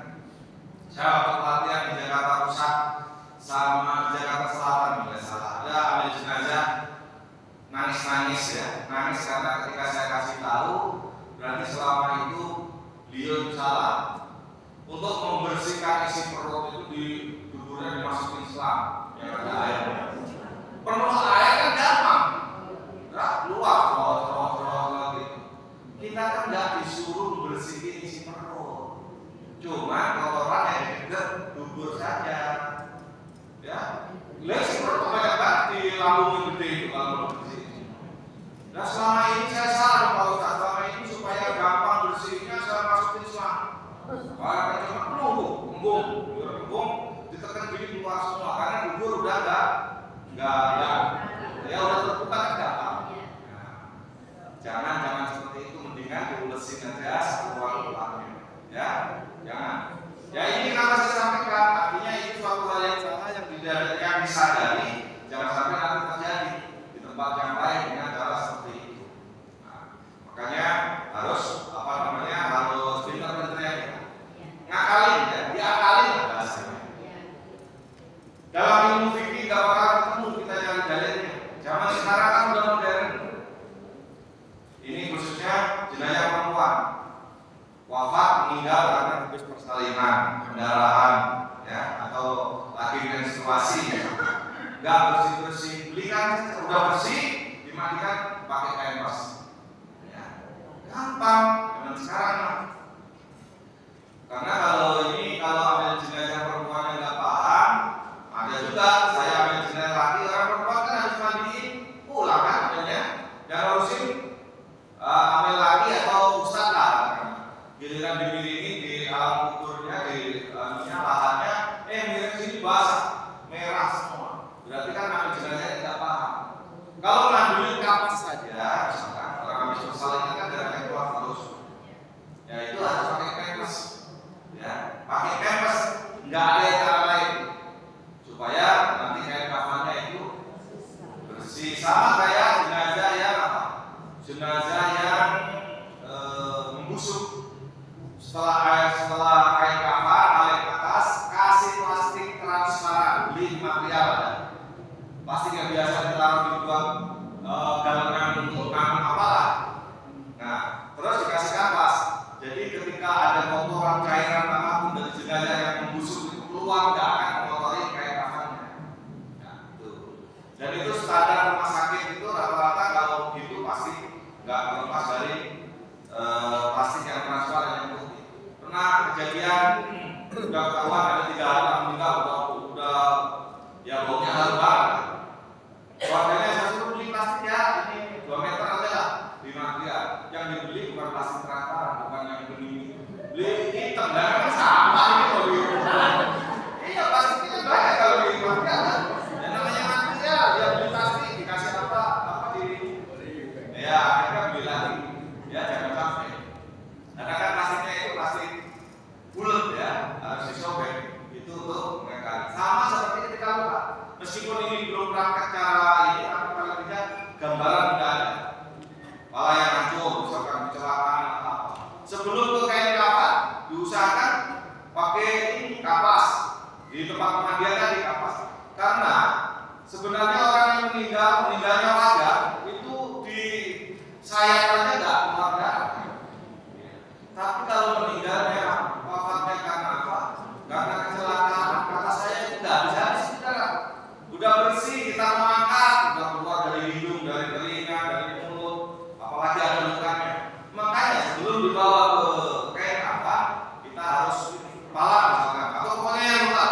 Saya waktu pelatihan di Jakarta Pusat sama Jakarta Selatan nggak salah, ada ambil jenazah nangis ya, nangis karena ketika saya kasih tahu berarti selama itu beliau salah. Untuk membersihkan isi perut itu di duburnya dimasukin selang yang ada air. Penuh air kan gampang, luas terus gitu. Kita kan nggak disuruh membersihkan isi perut, cuma kotoran yang dekat dubur saja. Ya, lihat isi perut banyak banget di lambung yang gede itu kalau mau bersih. Dan selama ini saya salah Pak Ustaz, selama ini supaya gampang bersihnya saya masukin selang. Kalau cuma embung, ditekan gini keluar semua karena dubur udah nggak ya udah terbuka kan gampang. Nah, jangan seperti itu, mendingan diulesin aja satu ruang ya, jangan. Ya ini kalau saya sampaikan artinya ini suatu hal yang salah yang disadari, jangan sampai nanti terjadi di tempat yang lain dengan cara seperti itu. Nah, makanya harus harus pintar-pintar ngakalin ya, diakalin bahasanya. Dalam ilmu fikih gak bakal ketemu kita cari dalilnya. Zaman sekarang kan udah modern. Ini khususnya jenazah perempuan wafat meninggal karena habis persalinan, pendarahan ya, atau lagi menstruasi ya. Gak bersih-bersih, belikan udah bersih, dimandikan pakai kain bas ya. Gampang zaman sekarang. Karena kalau ambil jenazah perempuan yang nggak paham, ada juga saya ambil jenazah laki, orang perempuan kan harus mandiin pulang kan, adanya yang harusin ambil lagi atau ustad lah. Giliran dimiringi di alam kuburnya, di lahannya, miring sini basah, merah semua. Berarti kan ambil jenazah yang nggak paham. Kalau ngambil kapas saja, misalkan orang habis persalinan kan darahnya keluar terus, ya itu harus pakai kapas. Ya, pakai kapas, nggak ada cara lain supaya nanti kain kafannya itu bersih. Sama kayak jenazah yang membusuk. Setelah kain kafan balik ke atas, kasih plastik transparan, beli material ada. Plastik yang biasa ditaruh di ruang galengan untuk nanam apalah. Nah, terus dikasih kapas. Jadi ketika ada kotoran cairan apapun dari jenazah yang membusuk itu keluar, nggak akan mengotori kain kafannya. Nah, itu. Dan itu standar rumah sakit itu rata-rata kalau gitu pasti nggak terlepas dari plastik yang transparan yang putih. Pernah kejadian udah ketahuan ada 3 hari meninggal udah ya baunya harum banget. Keluarganya saya suruh beli plastik ya, ini 2 meter aja lah di material. Yang dibeli bukan plastik transparan, bukan yang bening. Beli hitam dan sama ini loh. tempat pemandian tadi kapas. Karena sebenarnya orang yang meninggalnya wajar itu di sayap aja nggak keluar darah. Tapi kalau meninggalnya wafatnya karena apa? Karena kecelakaan, kata saya itu nggak bisa disebutkan. Udah bersih kita mau angkat, udah keluar dari hidung, dari telinga, dari mulut, apalagi ada lukanya. Makanya sebelum dibawa ke kain apa, kita harus kepala misalkan, atau pokoknya yang luka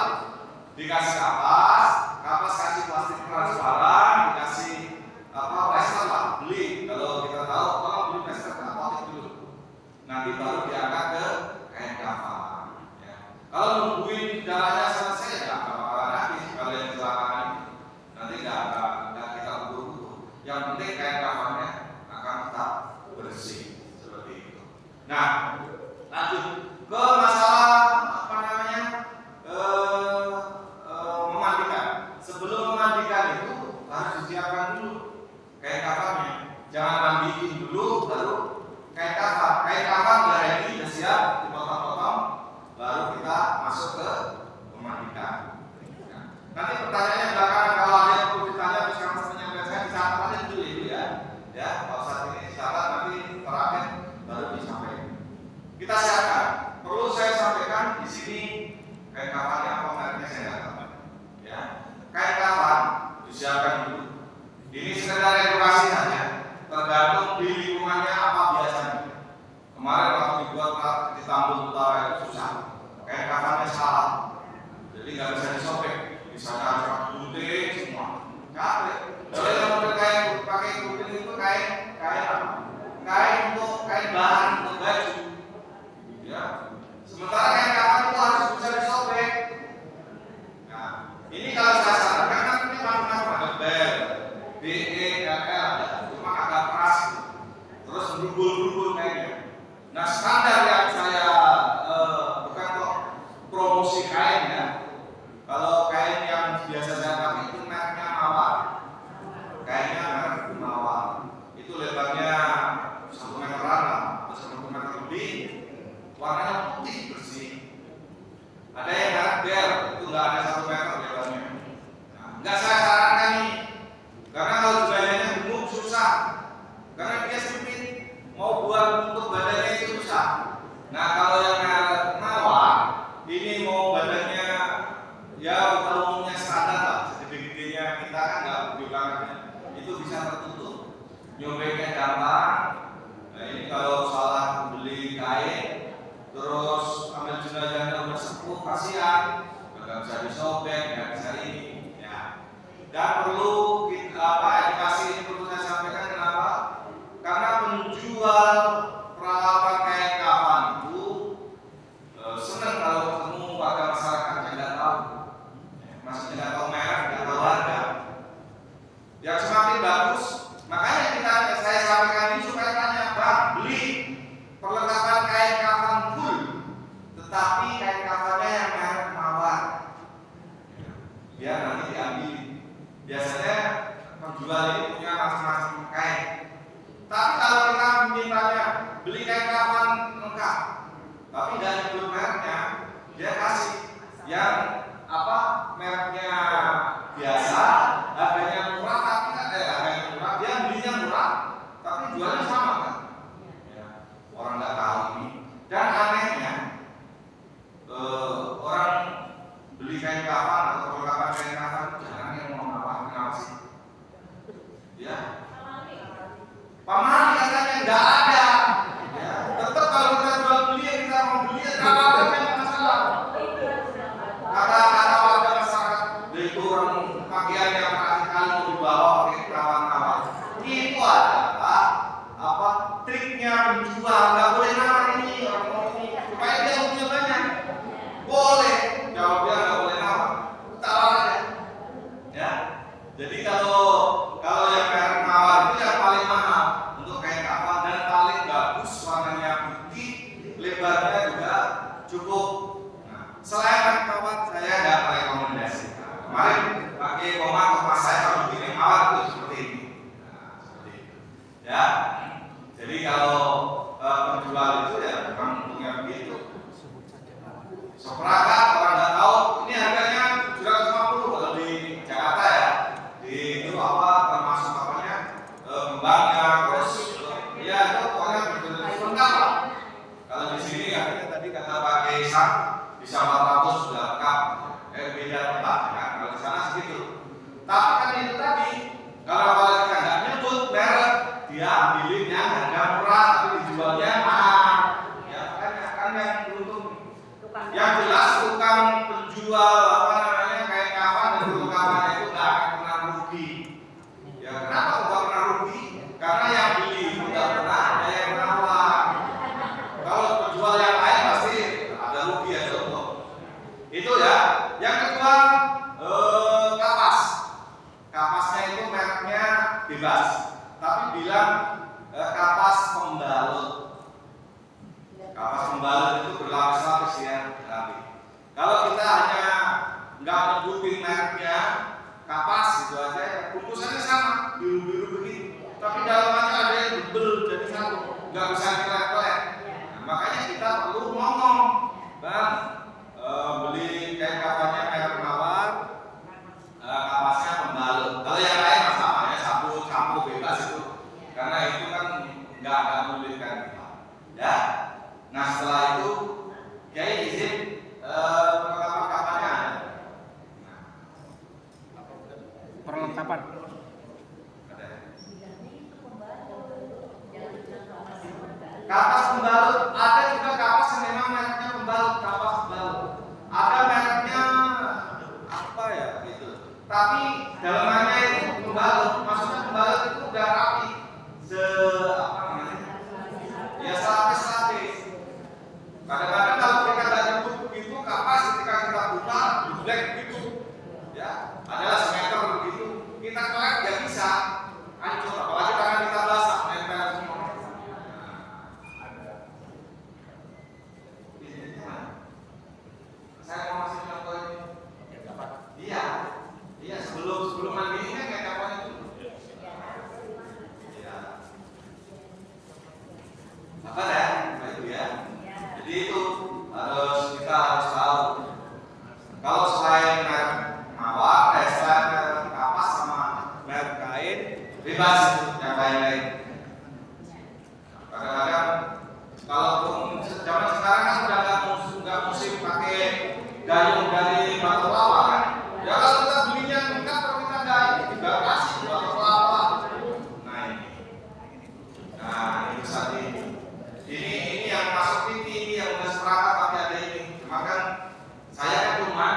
dikasih kapas kasih plastik transparan, dikasih plester lah, beli. Kalau kita tahu, kalau beli plester apa dulu, nanti baru diangkat ke kain kafan. Ya. Kalau nungguin darahnya selesai ya nggak bakalan habis. Kalau yang kecelakaan nanti nggak kita kubur-kubur. Yang penting kain kafannya akan tetap bersih seperti itu. Nah, lanjut ke masalah apa namanya memandikan. Sebelum memandikan itu harus disiapkan dulu kain kafannya. Jangan mandiin dulu baru kain kafan. Kain kafan udah ready, udah siap, dipotong-potong, baru kita masuk ke memandikan. Nanti pertanyaannya belakangan, kalau ada yang perlu ditanya terus kamu menyampaikan saya dicatat aja dulu itu ya. Ya, kalau saat ini dicatat nanti terakhir baru disampaikan. Kita siapkan. Perlu saya sampaikan di sini kain kafannya apa mereknya saya nggak tahu. Ya, kain kafan disiapkan dulu. Ini sekedar edukasi saja. Tergantung di lingkungannya apa biasanya. Kemarin waktu dibuat di Tambun Utara itu susah. Kain kafannya salah, jadi nggak bisa disobek. Misalnya harus pakai gunting semua, capek. Kalau yang model kain pakai gunting itu kain apa? Kain untuk kain bahan untuk baju. Ya. Sementara kain kafan itu harus bisa disobek. Nah, ini kalau saya sarankan nanti masing-masing ada bel, BELL, cuma agak keras, terus berubul-ubul kayaknya. Nah, standar yang saya bukan kok promosi kain ya. Kalau kain yang biasa saya pakai itu mereknya Mawar. Kainnya merek Mawar. Itu lebarnya 1 meteran lah, atau 1 meter lebih. Warnanya putih bersih. Ada yang merek Bel, itu nggak ada 1 meter lebarnya. Nah, nggak saya sarankan nih, karena kalau jumlahnya gemuk susah. Karena dia sempit, mau buat untuk badannya itu susah. Nah, kalau yang merek Mawar, ini mau badannya ya kalau umumnya standar lah, segede-gedenya kita kan nggak bujukannya, itu bisa tertutup, nyobeknya gampang. Nah ini kalau salah beli kain, terus ambil jenazahnya udah sepuh, kasihan, nggak bisa disobek, nggak bisa ini, ya. Dan perlu edukasi ini perlu saya sampaikan kenapa? Karena penjual peralatan kain kafan itu senang kalau ketemu warga masyarakat yang nggak tahu. Maksudnya nggak tahu merek, nggak tahu harga. Yang semakin bagus, makanya saya sampaikan ini supaya tanya, Bang, beli perlengkapan kain kafan full, tetapi kain kafannya yang merek Mawar, biar nanti diambil. Biasanya penjual ini punya macam-macam kain. Tapi kalau kita mintanya beli kain kafan lengkap, tapi nggak nyebut mereknya, dia kasih yang mereknya biasa, harganya murah, tapi harganya murah, dia belinya murah, tapi jualnya sama kan? Ya, orang nggak tahu ini. Dan anehnya, orang beli kain kafan atau perlengkapan kain kafan jangan yang mau kenapa sih? Ya, pamali katanya nggak ada. Ya, tetap kalau kita jual beli, kita mau beli, kalau ada yang masalah. Kata warga masyarakat itu orang pakaian yang kali mau dibawa pakai kawan-kawan. Itu adalah triknya penjual, nggak boleh nama ini orang mau ini supaya dia punya banyak. Boleh, jawabnya nggak boleh nama, taruh aja. Ya, jadi kalau yang merek Mawar itu yang paling mahal untuk kain kafan dan paling bagus, warnanya putih, lebarnya juga cukup. Selain merek Mawar, saya nggak merekomendasikan. Kemarin pakai Komar ke saya kalau bikin Mawar itu seperti ini. Nah, seperti itu. Ya. Jadi kalau penjual itu ya bukan untungnya begitu. Seperangkat orang nggak tahu ini harganya bisa 400 sudah lengkap. Beda tempat kan, kalau di sana segitu. Tapi kan itu tadi, kalau kita nggak nyebut merek, dia ambilin yang harga murah tapi dijualnya mahal. Ya kan yang beruntung. Yang jelas tukang penjual apa namanya kayak kapan dan tukang kapan itu nggak akan pernah rugi. Ya kenapa nggak pernah rugi? Karena yang beli itu nggak pernah ada yang menawar. Kalau penjual yang lain pasti ada rugi ya contoh. Itu ya. Yang kedua kapas. Kapasnya itu mereknya bebas, tapi bilang kapas pembalut. Kapas pembalut itu berlapis-lapis ya, rapi. Kalau kita hanya nggak nyebutin mereknya, kapas itu aja, bungkusannya sama, biru-biru begitu. Tapi dalamnya ada yang tebel jadi satu, nggak bisa kelek-kelek. Nah, makanya kita perlu ngomong, bang, beli kayak kapasnya merek mawar, kapasnya pembalut. Kalau yang lain sama ya, sampo bebas itu, karena itu kan nggak menyulitkan kita. Ya. Nah setelah itu, Kiai izin perlengkapan kapalnya ada. Perlengkapan. Ada. Kapas pembalut, ada juga kapas yang memang mereknya pembalut, kapas pembalut. Ada mereknya apa ya gitu. Tapi dalamannya itu pembalut, maksudnya pembalut itu udah rapi, apa namanya? Ya selapis-lapis. Kadang-kadang kalau mereka nggak nyebut begitu, kapas ketika kita buka, black begitu, ya, adalah semeter begitu. Kita kolek nggak bisa, hancur. Apalagi tangan kita basah, nempel semua. Saya mau masih contoh ini. Iya, sebelum mandi ini kan kayak kapan itu? Iya. Apa ya? Itu ya. Jadi itu kita harus tahu. Kalau selain merek mawar, selain merek kapas sama merek kain, bebas itu yang lain-lain. Kadang-kadang kalau zaman sekarang kan udah nggak musim pakai gayung dari batu lava kan. Ya kalau kita belinya enggak, kalau kita gayung juga kasih batu lava. Nah itu tadi. Ini yang masuk ini yang udah seperangkat tapi ada ini. Cuma kan saya kan cuma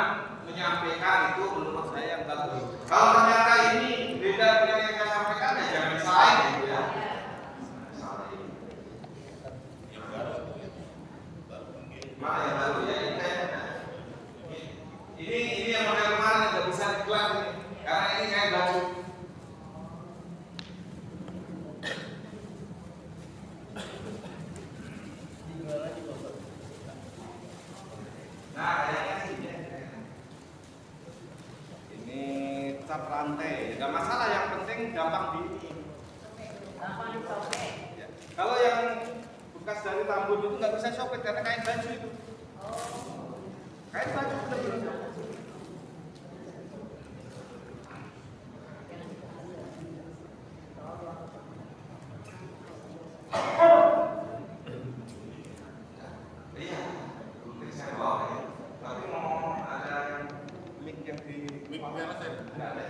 menyampaikan itu menurut saya yang bagus. Kalau ternyata ini beda dengan yang saya sampaikan ya jangan disalahin gitu ya. Mana yang baru ya ini yang model kemarin yang nggak bisa dikelar ini karena ini kayak baju. Nah kayaknya ini cap rantai, nggak masalah, yang penting gampang di ini. Ya. Kalau yang bekas dari rambut itu nggak bisa sobek karena kain baju itu. Kain baju bener-bener. Iya, mungkin saya bawa ya. Tapi mau ada link yang di link merah saya nggak ada.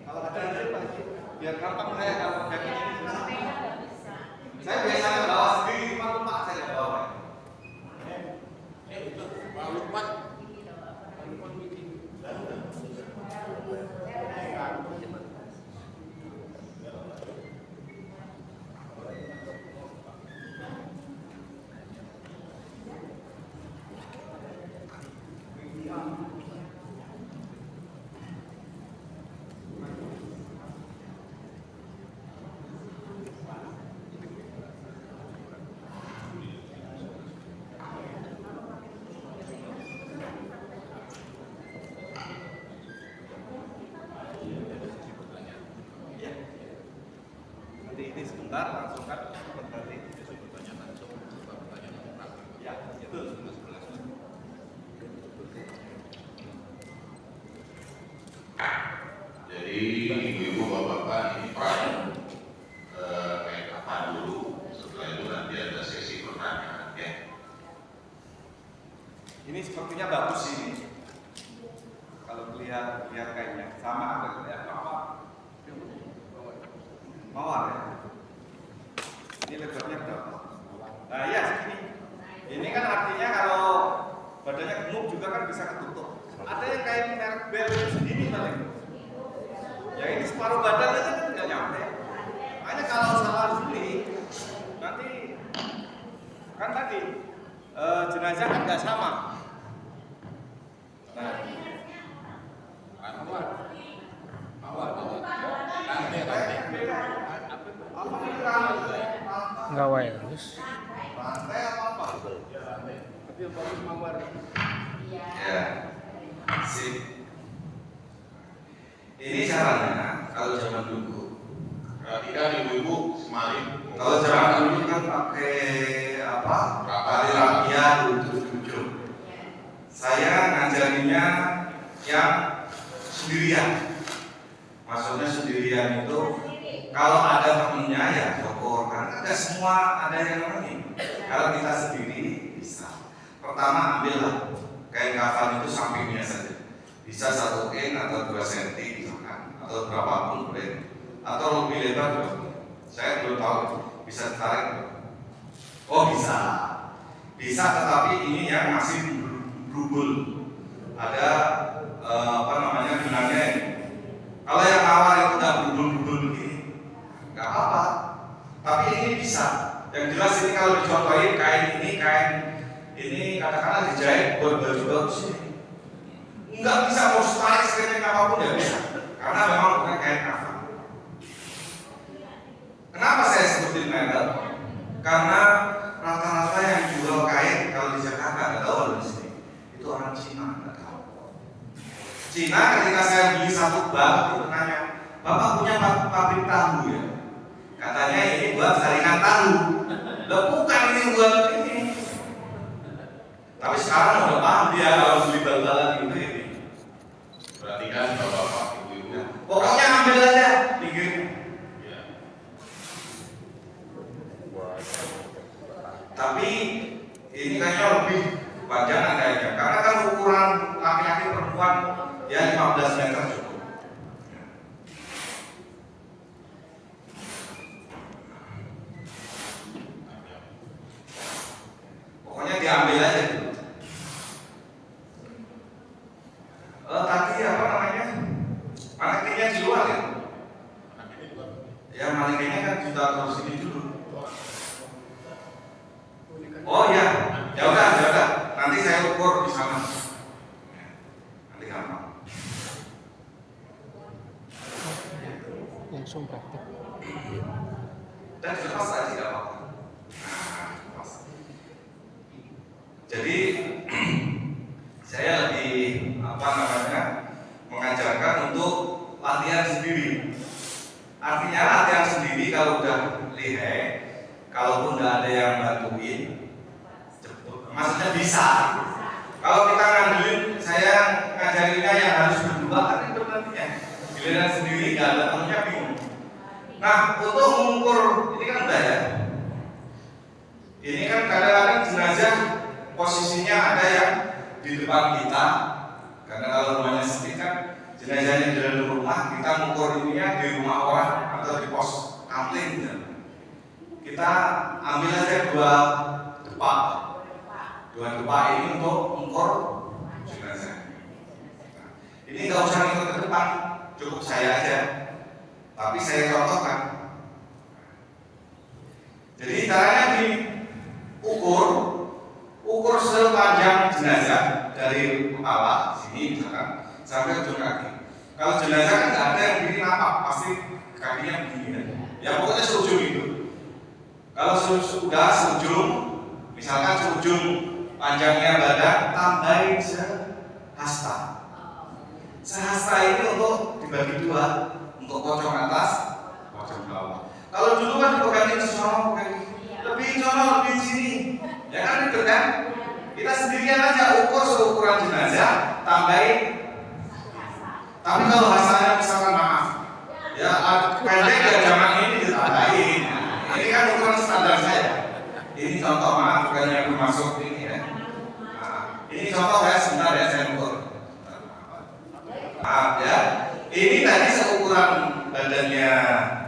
Kalau ada nanti biar gampang saya kalau pakai ini susah. Saya biasanya bawa sendiri, cuma lupa saya nggak bawa. Itu lupa. Ini sebentar langsung kan berarti pertanyaan langsung pertanyaan ya itu jadi ibu-ibu bapak-bapak ini peran kayak apa dulu, setelah itu nanti ada sesi pertanyaan ya. ini sepertinya bagus ini. Kalau lihat kainnya sama ada kayak apa? Mawar ya. Ini lebarnya berapa? Nah iya segini. Ini kan artinya kalau badannya gemuk juga kan bisa ketutup. Ada yang kain merek bel segini paling. Ya ini separuh badan aja kan nggak nyampe. Makanya kalau salah beli nanti kan tadi jenazah kan nggak sama. Nah, Nggak wireless. lantai apa? Ya, sip. Ini caranya kalau zaman dulu. Perhatikan ibu-ibu semarin. Kalau zaman dulu kan pakai apa? Tali rapia ujung. Saya ngajarinnya yang sendirian. Maksudnya sendirian itu kalau ada temennya ya syukur, karena ada semua ada yang nemenin. Kalau kita sendiri bisa. Pertama ambillah kain kafan itu sampingnya saja. Bisa 1 in atau 2 cm misalkan, atau berapapun boleh. Atau lebih lebar juga boleh. Saya belum tahu bisa ditarik. Oh bisa, bisa, tetapi ini yang masih berubul. Ada apa namanya benangnya ini. Kalau yang awal itu udah berubul-ubul begini, nggak apa-apa. Tapi ini bisa. Yang jelas ini kalau dicontohin kain ini katakanlah dijahit buat baju bagus ini. Nggak bisa mau tarik sekecil apapun nggak bisa, karena memang bukan kain kafan. Kenapa saya sebutin merek? Karena rata-rata yang jual kain kalau di Jakarta nggak tahu di sini itu orang Cina, nggak tahu. Cina ketika saya beli 1 bak itu nanya, Bapak punya pabrik tahu ya? Katanya ini buat saringan tahu. Loh bukan, ini buat ini. Tapi sekarang udah paham dia kalau beli bal-balan gitu ini. Perhatikan bapak-bapak, ibu-ibu. Pokoknya ambil aja pinggirnya. Ya. Tapi ini kayaknya lebih panjang kayaknya, karena kan ukuran laki-laki perempuan ya 15 meter cukup. Pokoknya diambil aja dulu. Tadi apa namanya? Manekinnya di luar ya? Ya manekinnya kan kita terus ini dulu. Oh ya, ya udah. Nanti saya ukur di sana. Nanti gampang. Langsung praktek. Dan lepas aja tidak apa-apa. Nah, lepas. Jadi saya lebih mengajarkan untuk latihan sendiri. Artinya latihan sendiri kalau udah lihai, kalaupun nggak ada yang bantuin, maksudnya bisa. Kalau kita ngandelin, saya ngajarinnya yang harus berdua kan itu nantinya. Giliran sendiri nggak ada temennya bingung. Nah untuk mengukur ini kan udah ya. Ini kan kadang-kadang jenazah posisinya ada yang di depan kita. Karena kalau rumahnya sempit kan jenazahnya di dalam rumah, kita mengukur ininya di rumah orang atau di pos kamling. Kita ambil aja 2 depak. 2 depak ini untuk mengukur jenazah. Ini nggak usah ngikut ke depan, cukup saya aja. Tapi saya contohkan. Jadi caranya ukur sepanjang jenazah dari kepala sini misalkan sampai ujung kaki. Kalau jenazah kan nggak ada yang begini napak, pasti kakinya begini kan. Ya pokoknya seujung itu. Kalau sudah seujung, misalkan seujung panjangnya badan tambahin sehasta. Sehasta ini untuk dibagi 2, untuk pocong atas, pocong bawah. Kalau dulu kan dipegangin sesono, lebih sono, lebih sini. Ya kan itu kan? Kita sendirian aja ukur seukuran jenazah, tambahin. Tapi kalau hasilnya misalkan maaf, ya pendek ya zaman ini ditambahin. Ini kan ukuran standar saya. Ini contoh maaf, bukan yang termasuk ini ya. Nah, ini contoh ya, sebentar ya saya ukur. Maaf ya, ini tadi seukuran badannya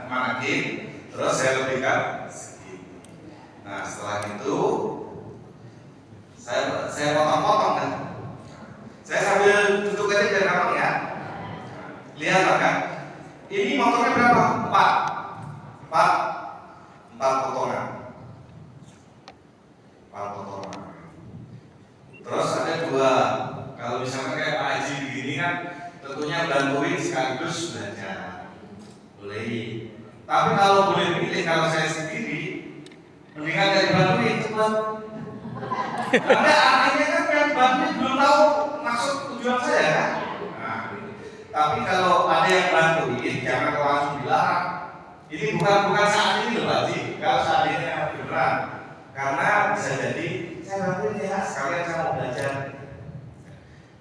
mannequin, terus saya lebihkan segini. Nah setelah itu saya potong-potong kan. Saya sambil duduk aja biar gampang ya. Lihat kan, ini motornya berapa? 4 potongan. 4 potongan. Terus ada 2. Kalau misalnya kayak Pak Haji begini kan, tentunya bantuin sekaligus belajar. Boleh. Tapi kalau boleh pilih, kalau saya sendiri, mendingan dari bantuin cepat. Karena artinya kan yang bantuin belum tahu maksud tujuan saya kan. Nah, tapi kalau ada yang bantuin, jangan langsung dilarang. Ini bukan saat ini loh Pak Haji. Kalau saat ini beneran. Karena bisa jadi saya bantuin ya, sekalian saya mau belajar.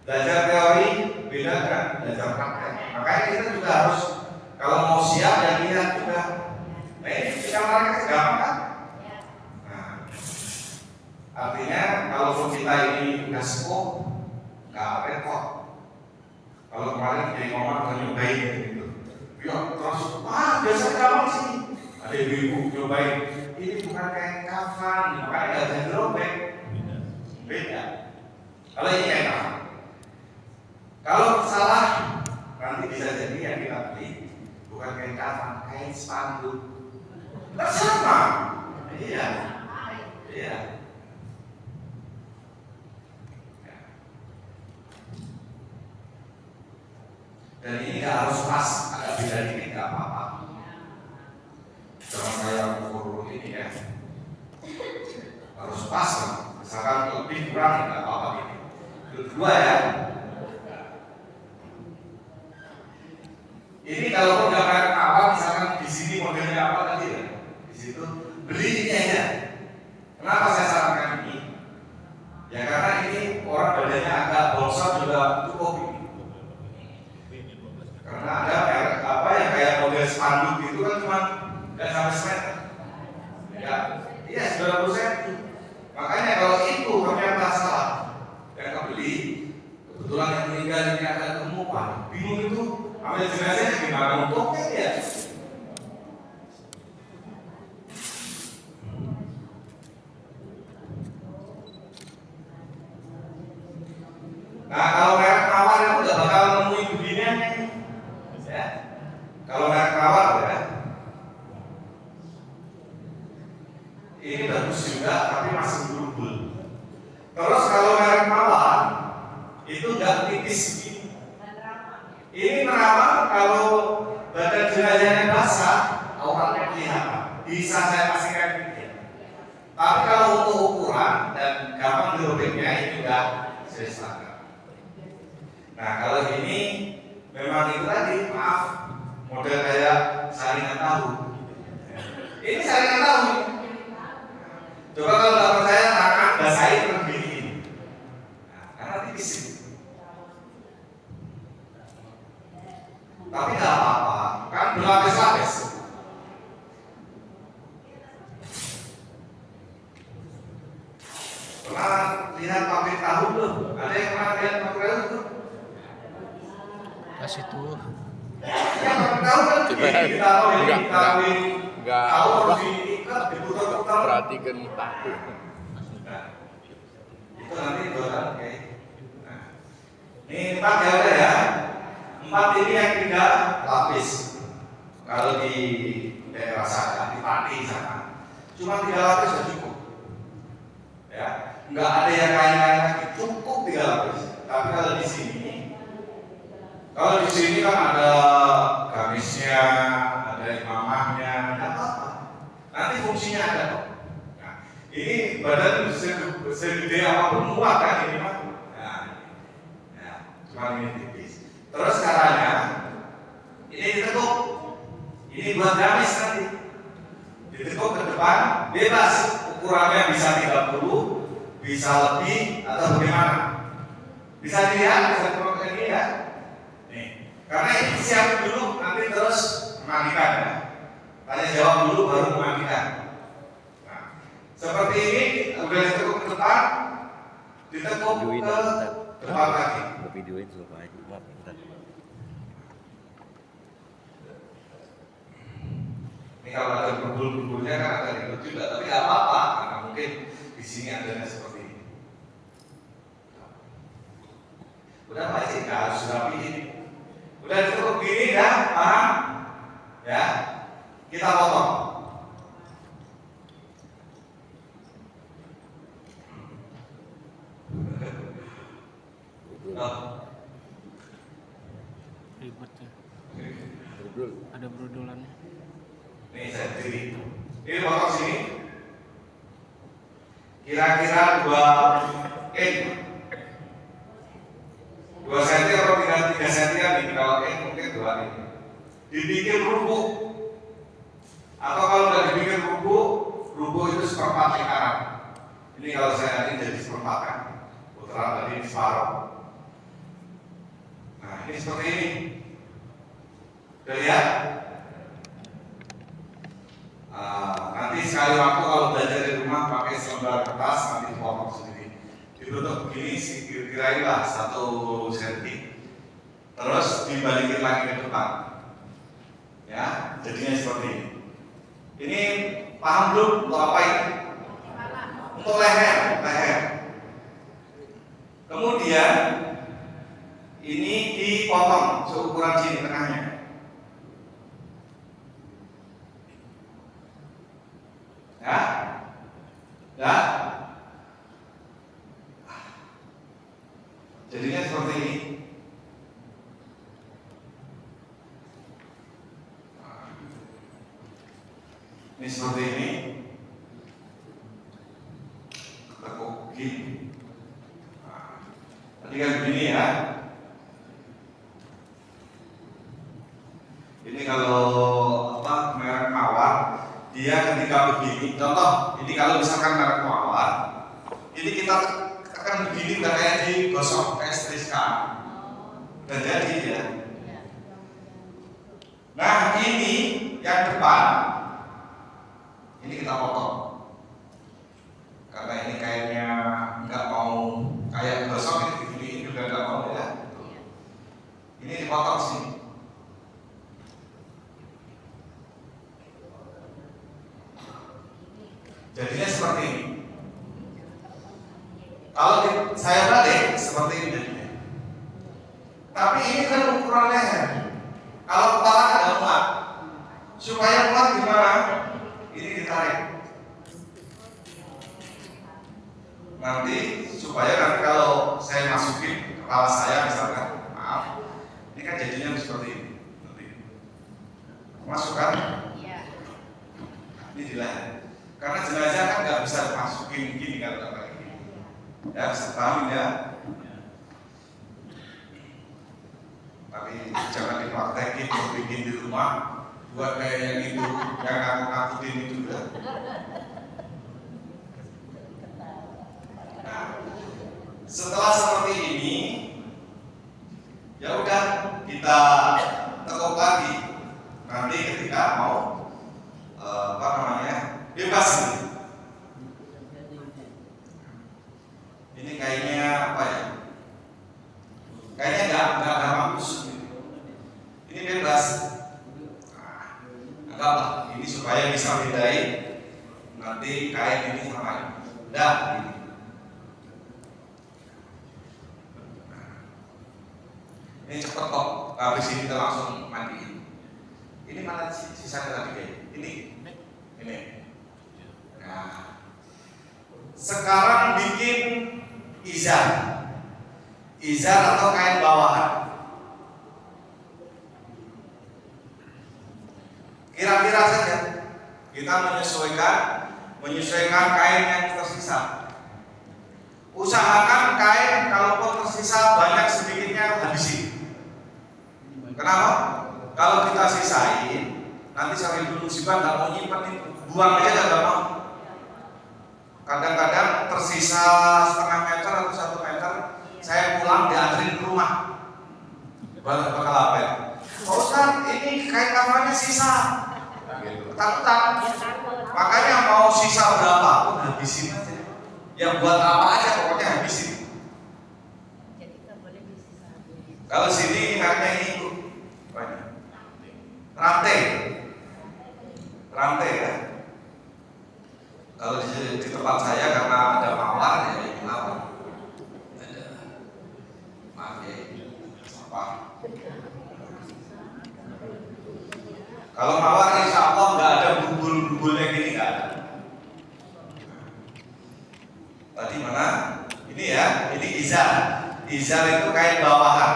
Belajar teori beda kan belajar praktek. Makanya kita juga harus kalau mau siap yang lihat juga. Nah ini kita mereka gampang kan? Nah, artinya kalau kita ini udah sepuh, nggak repot. Kalau kemarin jadi ngomong udah nyobain gitu, ya terus biasa gampang sih. Ada ibu-ibu nyobain, ini bukan kayak kafan, makanya nggak bisa dirobek. Beda. Kalau ini kayak kafan. Kalau salah nanti bisa jadi yang kita beli bukan kain kafan, kain spanduk. Sama. Iya. Dan ini nggak harus pas, agak beda dikit nggak apa-apa. Jangan kayak ukur ini ya. Harus pas, misalkan lebih kurang nggak apa-apa ini. Kedua ya. Ini kalau nggak merek apa, misalkan di sini modelnya apa tadi ya, di situ beli ini aja. Kenapa saya sarankan ini? Ya karena ini orang badannya agak bolsot juga cukup ini. Karena ada merek apa yang kayak model spanduk itu kan cuma nggak sampai semeter. Ya, iya 90 cm. Makanya kalau itu ternyata salah, yang kebeli kebetulan yang meninggal ini agak gemuk, bingung itu. Ambil jenazahnya gimana untuknya ya? Nah kalau merek mawar itu nggak bakal nemuin beginian ya. Kalau merek mawar ya, ini bagus juga tapi masih bulbul. Terus kalau merek mawar itu nggak tipis begini. Ini merawat kalau badan jenazahnya basah, auratnya kelihatan. Bisa saya pastikan begini. Tapi kalau untuk ukuran dan gampang dirobeknya ini udah saya standar. Nah kalau ini memang itu tadi, maaf, model kayak saringan tahu. Ini saringan tahu. Coba kalau nggak percaya tangan basahin begini. Nah, karena tipis ini. Tapi nggak apa-apa, kan berlapis-lapis. Pernah lihat pabrik tahu belum? Ada yang pernah lihat pabrik tahu belum? Pas itu Ya pabrik tahu kan ditaruh ini, ditaruhin tahu harus diikat, diputar-putar. Perhatikan tahu. Nah, itu nanti buatan kayak. Nah, ini 4 ya udah ya. 4 ini yang 3 lapis. Kalau di daerah sana, di Pati sana, cuma 3 lapis sudah cukup. Ya, nggak ada yang lain-lain lagi, cukup 3 lapis. Tapi kalau di sini kan ada gamisnya, ada imamahnya, ada apa? Nanti fungsinya ada kok. Nah, ini badan segede apapun muat kan ini mah. Nah, cuma ini tipis. Terus caranya ini ditekuk, ini buat gamis nanti ditekuk ke depan, bebas ukurannya bisa 30, bisa lebih atau bagaimana, bisa dilihat, bisa ditekuk ini ya. Nih, karena ini siapin dulu, nanti terus memandikan ya. Tanya jawab dulu baru memandikan. Nah, seperti ini udah ditekuk ke depan, ditekuk Videoin ke bentar. depan kaki. Gue videoin dulu Pak Haji. Maaf bentar. Ini kalau ada berbul-berbulnya kan agak ribet juga, tapi nggak apa-apa karena mungkin di sini adanya seperti ini. Udah Pak Haji, nggak harus rapiin. Udah cukup gini dah, paham? Ya, kita potong. Oh. Ribet ya. Berdul. Ada berudulannya. Ini saya berdiri. Ini potong sini. Kira-kira 2 cm atau 3 cm nih. Kalau mungkin 2 ini. Dibikin rubuh. Atau kalau udah dibikin rubuh itu seperempat lingkaran. Ini kalau saya ini jadi seperempat kan. Putaran tadi separuh. Nah ini seperti ini. Udah lihat? Nanti sekali waktu kalau belajar di rumah pakai selembar kertas nanti dipotong sendiri. Dibentuk begini kira-kira lah 1 cm. Terus dibalikin lagi ke depan. Ya, jadinya seperti ini. Ini paham belum untuk apa ini? Untuk leher. Kemudian ini dipotong seukuran sini tengahnya. Ya, jadinya seperti ini. Ini seperti ini. Tekuk gini. Tadi kan begini ya. Ini kalau merek mawar, dia ketika begini, contoh, ini kalau misalkan merek mawar, ini kita akan begini udah kayak digosok kayak setrika, dan jadi ya. Nah ini yang depan, ini kita potong, karena ini kayaknya nggak mau kayak gosok, ini juga nggak mau ya. Ini dipotong sini. Jadinya seperti ini. Kalau saya balik seperti ini jadinya. Tapi ini kan ukuran leher. Kalau kepala ada muat, supaya muat gimana? Ini ditarik. Nanti supaya nanti kalau saya masukin kepala saya misalkan, maaf, ini kan jadinya seperti ini. Nanti masukkan. Ini di leher. Karena jenazah kan nggak bisa masukin gini kalau nggak kayak gini. Ya, bisa paham ya. Tapi jangan dipraktekin, bikin di rumah, buat kayak yang itu, yang ngaku-ngakuin itu juga. Nah, setelah seperti ini, ya udah kita tekuk lagi. Nanti ketika mau bebas ini. Ini kayaknya apa ya? Kayaknya nggak gampang kusut gitu. Ini bebas. Nah, anggaplah ini supaya bisa bedain nanti kain ini sama ini. Udah ini. Ini cepet kok. Habis ini kita langsung mandiin. Ini mana sisa tadi kayak ini. Nah, sekarang bikin izar atau kain bawahan. Kira-kira saja kita menyesuaikan kain yang tersisa. Usahakan kain kalaupun tersisa banyak sedikitnya habisin. Kenapa? Kalau kita sisain, nanti sampai dulu musibah nggak mau nyimpan itu, buang aja nggak mau. Kadang-kadang tersisa setengah meter atau 1 meter, saya pulang dianterin ke rumah. Bakal apa ya? Pak Ustadz, ini kain kafannya sisa. Takutan. Makanya mau sisa berapa pun habisin aja. Ya buat apa aja pokoknya habisin. Kalau sini mereknya ini Bu. Apa ini? Rantai. Rantai ya. Kalau di tempat saya karena ada mawar ya ini mawar. Ada. Maaf ya. Apa? Kalau mawar insya Allah nggak ada bubul-bubulnya gini, nggak ada. Tadi mana? Ini ya, ini izar. Izar itu kain bawahan.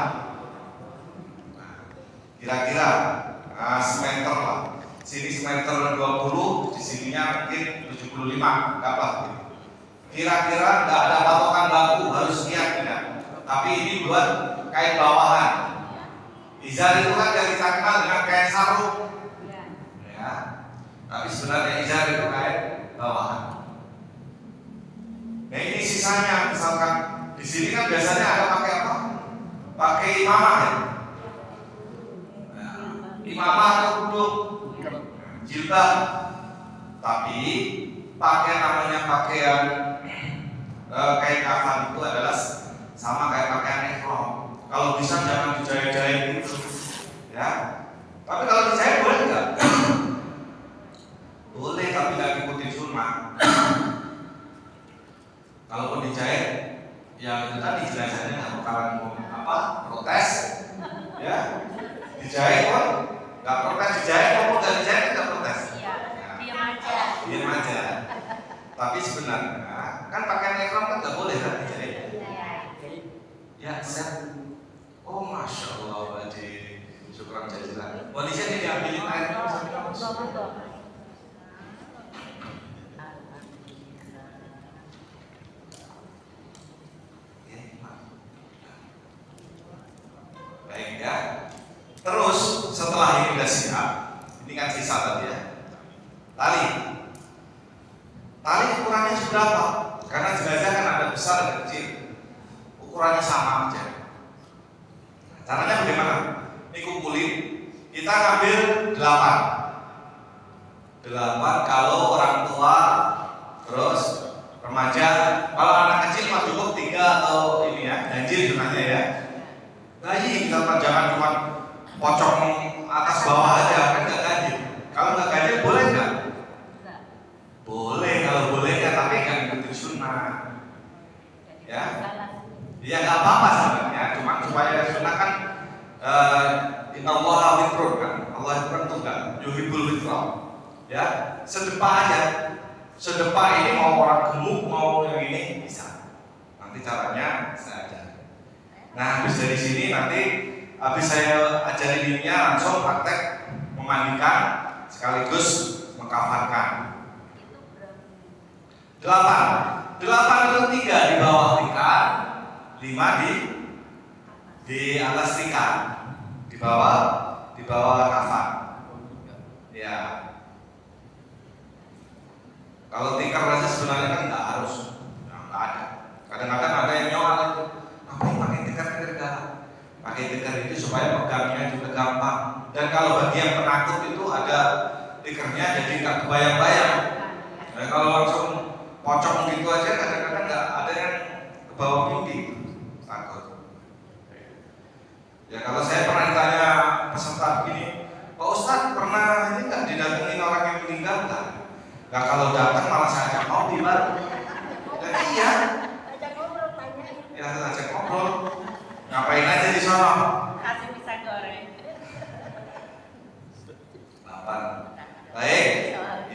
Kira-kira semeter lah. Sini semeter 20, di sininya mungkin 75, nggak apa. Kira-kira nggak ada patokan baku harus sekian tidak. Tapi ini buat kain bawahan. Izar itu kan dari kenal dengan kain sarung. Ya. Tapi sebenarnya izar itu kain bawahan. Nah ini sisanya, misalkan di sini kan biasanya ada pakai apa? Pakai imamah ya. Nah, imamah atau kudung, jilbab. Tapi pakai namanya pakaian kain kafan itu adalah sama kayak pakaian ihram. Kalau bisa jangan dijahit-jahit gitu, ya. Tapi kalau dijahit boleh nggak? Boleh, tapi nggak ikutin sunnah. Kalaupun dijahit, yang itu tadi jenazahnya nggak bakalan apa protes, ya. Dijahit kok nggak protes, dijahit maupun nggak dijahit nggak protes. Iya, diam aja. Diam aja. Tapi sebenarnya kan pakaian ihram kan nggak boleh kan dijahit. Ya, saya. Oh, masya Allah, wajib. Syukuran jazilan. Wajibnya ini diambilin air. Baik ya. Terus setelah ini sudah siap, ini kan sisa tadi ya. Tali ukurannya seberapa? Karena jenazah kan ada besar dan kecil. Ukurannya sama aja. Caranya bagaimana? Ini kumpulin. Kita ngambil 8 kalau orang tua, terus remaja. Kalau anak kecil mah cukup 3 atau ini ya, ganjil sebenarnya ya. Bayi kita jangan cuma pocong atas bawah aja, kan nggak ganjil. Kalau nggak ganjil boleh nggak? Boleh, kalau boleh ya, tapi nggak ngikutin sunnah. Ya, ya nggak apa-apa sebenarnya, cuma supaya sunnah kan innallaha witrun kan, Allah itu kan tunggal, yuhibbul witra. Ya, sedepah aja. Sedepah ini mau orang gemuk mau yang ini bisa. Nanti caranya saya ajar. Nah, habis dari sini nanti habis saya ajarin ininya langsung praktek memandikan sekaligus mengkafankan. 8 itu 3 di bawah tikar, 5 di atas tikar, di bawah kafan. Ya. Kalau tikar aja sebenarnya kan nggak harus, nggak ada. Kadang-kadang ada yang nyoal itu, ngapain pakai tikar enggak? Pakai tikar itu supaya pegangnya juga gampang. Dan kalau bagi yang penakut itu ada tikarnya jadi nggak kebayang-bayang. Nah, kalau langsung pocong gitu aja kadang-kadang nggak ada yang ke bawah mimpi, takut. Ya kalau saya pernah ditanya peserta begini, Pak Ustadz pernah ini nggak didatengin orang yang meninggal nggak? Nah kalau datang malah saya ajak ngopi baru. Dan iya. Ajak ngobrol tanya. Ya saya ajak ngobrol. Ngapain aja di sana? Kasih pisang goreng. 8. Baik.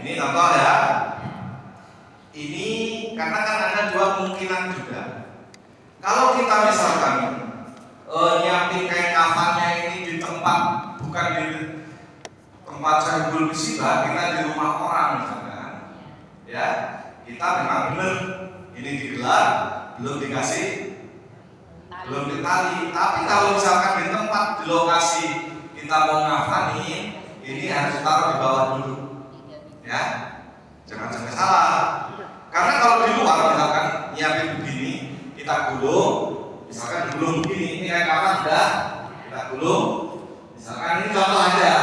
Ini contoh ya. Ini karena kan ada 2 kemungkinan juga. Kalau kita misalkan nyiapin kain kafannya ini di tempat bukan di tempat Syahidul Musibah, kita di rumah orang misalkan. Ya, kita memang benar ini digelar, belum dikasih, belum ditali. Tapi kalau misalkan di tempat, di lokasi kita mau ngafanin, ini harus taruh di bawah dulu, ya, jangan sampai salah. Karena kalau di luar misalkan nyiapin begini, kita gulung, misalkan gulung begini, ini kayak kapan udah, kita gulung, misalkan ini contoh aja.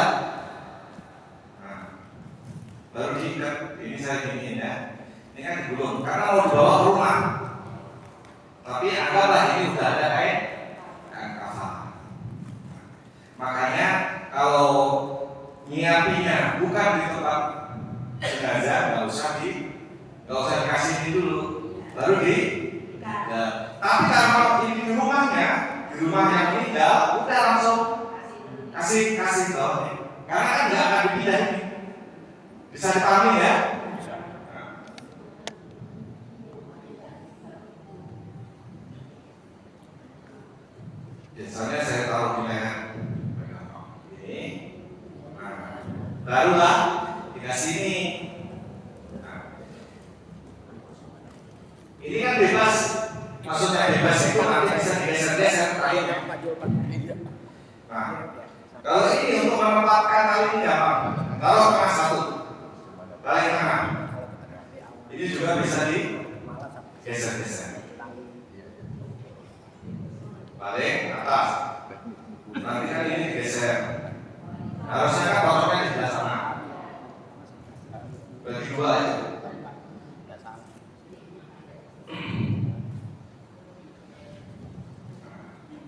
Baru diikat, ini saya giniin ya. Ini kan digulung, karena mau dibawa ke rumah. Tapi anggaplah ini udah ada kain kafan. rumah yang ini ya udah langsung kasih tahu nih. Karena kan nggak akan dipindah ini. Bisa dipahami ya? Biasanya saya taruh di leher ini, barulah dikasih ini. Ini kan bebas, maksudnya bebas itu nanti bisa digeser-geser terakhir. Nah, kalau ini untuk menempatkan hal ini apa? Taruh tengah satu, balik tengah. Ini juga bisa digeser-geser. Balik atas. Nanti kan ini digeser. Harusnya kan potongnya di sebelah sana. Bagi dua aja.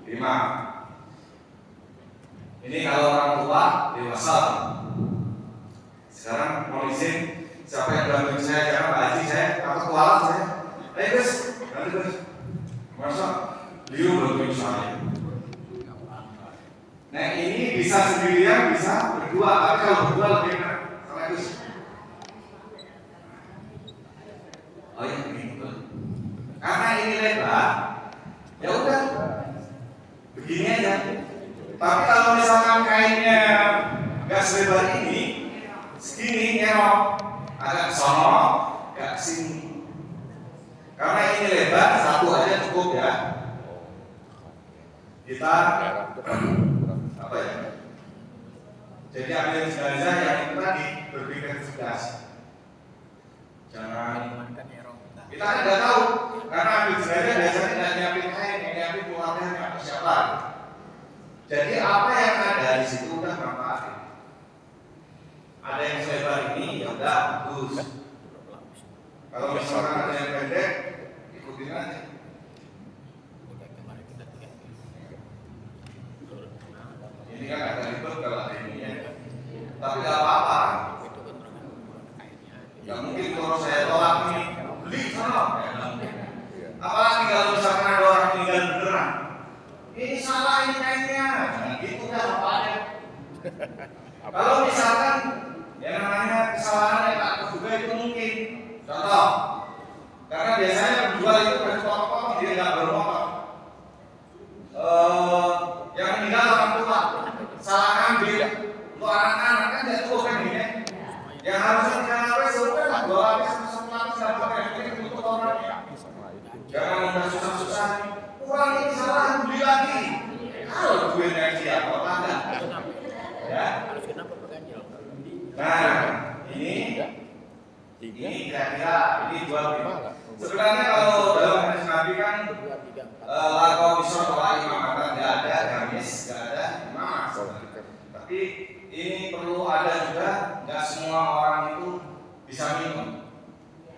Lima. Ini kalau orang tua dewasa. Sekarang mau izin siapa yang bantuin saya? Jangan Pak Haji, saya atau kualat saya. Ayo Gus, nanti Gus. Masa Liu bantuin saya. Nah ini bisa sendirian, bisa berdua. Tapi kalau berdua lebih enak. Sama Gus. Oh iya, ini betul. Karena ini lebar, ya udah begini aja. Tapi kalau misalkan kainnya nggak selebar ini, segini nyerok, agak sono, nggak sini. Karena ini lebar, satu aja cukup ya. Kita apa ya? Jadi ambil jenazah yang itu tadi berpikir cerdas. Jangan kita tidak tahu karena ambil jenazah biasanya tidak nyiapin kain, yang nyiapin keluarganya atau siapa. Jadi apa yang ada di situ udah manfaatin. Ada yang selebar ini ya udah bagus. Kalau misalkan ada yang pendek, ikutin aja. Ini kan agak ribet kalau ada ininya. Tapi nggak apa-apa. Ya mungkin kalau saya tolak ini, beli sana. Apalagi kalau misalkan ada orang meninggal beneran. Ini salah ini kainnya. Nah, gitu kan apa aja. Kalau misalkan yang namanya kesalahan yang tak terduga itu mungkin. Contoh, karena biasanya penjual itu berpotong-potong dia nggak berpotong. Yang meninggal orang tua, salah ngambil untuk anak-anak kan tidak cukup kan ini. Yang harusnya kita lapis sudah lah, 2 lapis satu lapis nggak pakai ini untuk orangnya. Jangan udah susah-susah. Kurang ini salah beli lagi. Kalau duitnya siapa enggak? Ya. Nah, ini kira-kira ini jual lima. Sebenarnya kalau dalam hadis Nabi kan lakau bisor wa imamatan nggak ada gamis, nggak ada imam. Tapi ini perlu ada juga, nggak semua orang itu bisa minum.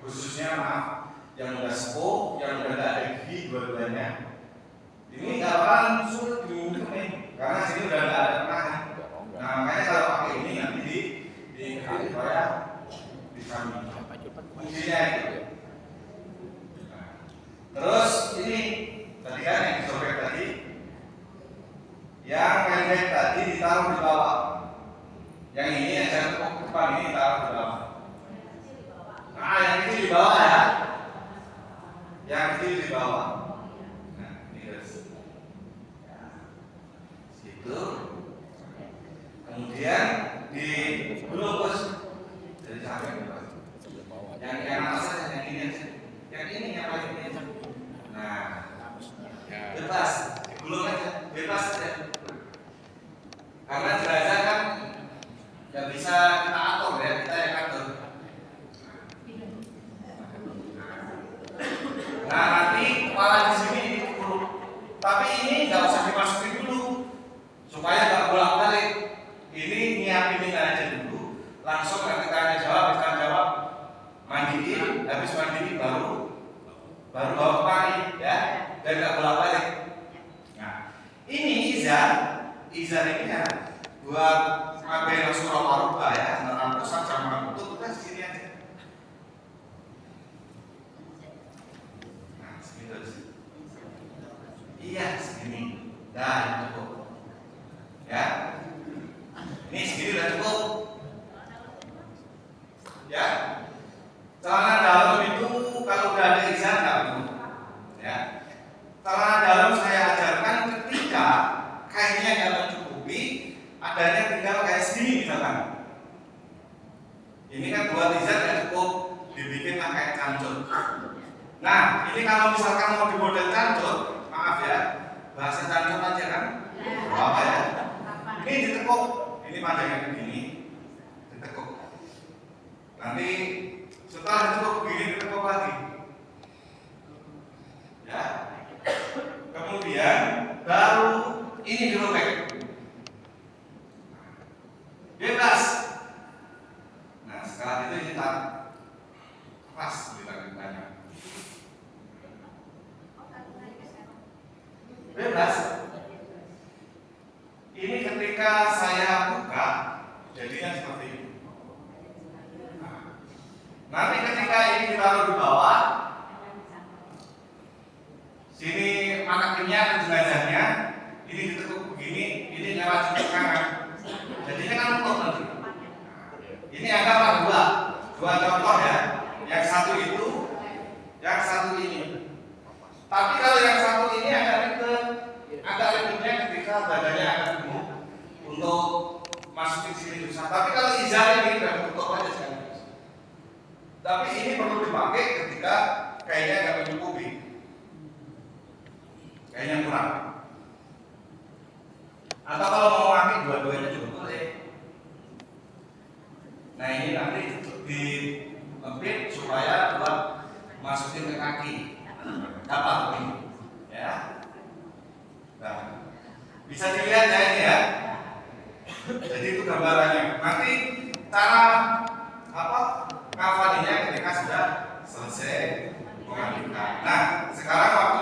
Khususnya maaf, yang udah sepuh, yang udah nggak ada gigi dua-duanya. Ini nggak bakalan sulit diminum nih, karena sini udah nggak ada penahan. Nah makanya kalau pakai ini nanti diikuti supaya bisa minum. Fungsinya itu. Terus ini tadi kan yang disobek tadi, yang pendek tadi ditaruh di bawah. Yang ini yang saya tepuk ke depan ini ditaruh di bawah. Nah yang kecil di bawah ya. Yang kecil di bawah. Nah ini guys. Situ. Kemudian di bungkus dari samping ke bawah. Yang atasnya yang ini aja. Yang ini yang paling ini aja. Nah, bebas, gulung aja, bebas aja. Karena jenazah kan nggak bisa kita atur ya, kita yang atur. Nah nanti kepala di sini dipukul, tapi ini nggak usah dimasukin dulu, supaya nggak bolak-balik. Ini nyiapin aja dulu, langsung ketika jawab, mandiin, habis mandiin baru bawa kemari ya, dan nggak bolak-balik. Nah, ini izar ini ya buat ngambil surah paruba ya, menerang pusat sama untuk kita sini aja. Nah, segini terus. Iya, segini. Nah, ini cukup. Ya. Ini segini udah cukup. Ya. Celana dalam itu kalau udah ada izar nggak perlu. Ya. Celana dalam saya ajarkan ketika kainnya nggak mencukupi, adanya tinggal kayak segini misalkan. Ini kan buat izar nggak cukup, dibikinlah kayak cancut. Nah, ini kalau misalkan mau dimodel cancut, maaf ya, bahasa cancut aja kan? Apa ya? Ini ditekuk, ini panjangnya begini, ditekuk. Nanti setelah ditekuk begini, ditekuk lagi. Ya. Kemudian baru ini dirobek. Bebas. Nah, setelah itu kita keras dilakukannya. Bebas. Ini ketika saya buka jadinya seperti ini. Nanti ketika ini ditaruh di bawah, sini manaknya dan jenazahnya, ini ditekuk begini, ini lewat sudut kanan. Jadinya kan utuh nanti. Ini anggaplah dua contoh ya. Yang satu itu, yang satu ini. Tapi kalau yang satu ini agak ribetnya ketika badannya agak gemuk untuk masukin sini susah. Tapi kalau izar ini udah tutup aja sekali. Tapi ini perlu dipakai ketika kayaknya agak mencukupi, kayaknya kurang. Atau kalau mau pakai dua-duanya juga boleh. Nah ini nanti dilempit supaya buat masukin ke kaki. Dapat ini, ya. Nah, bisa dilihat ya ini ya. Jadi itu gambarannya. Nanti cara ngafalinya ketika sudah selesai mengambilkan. Nah, sekarang waktu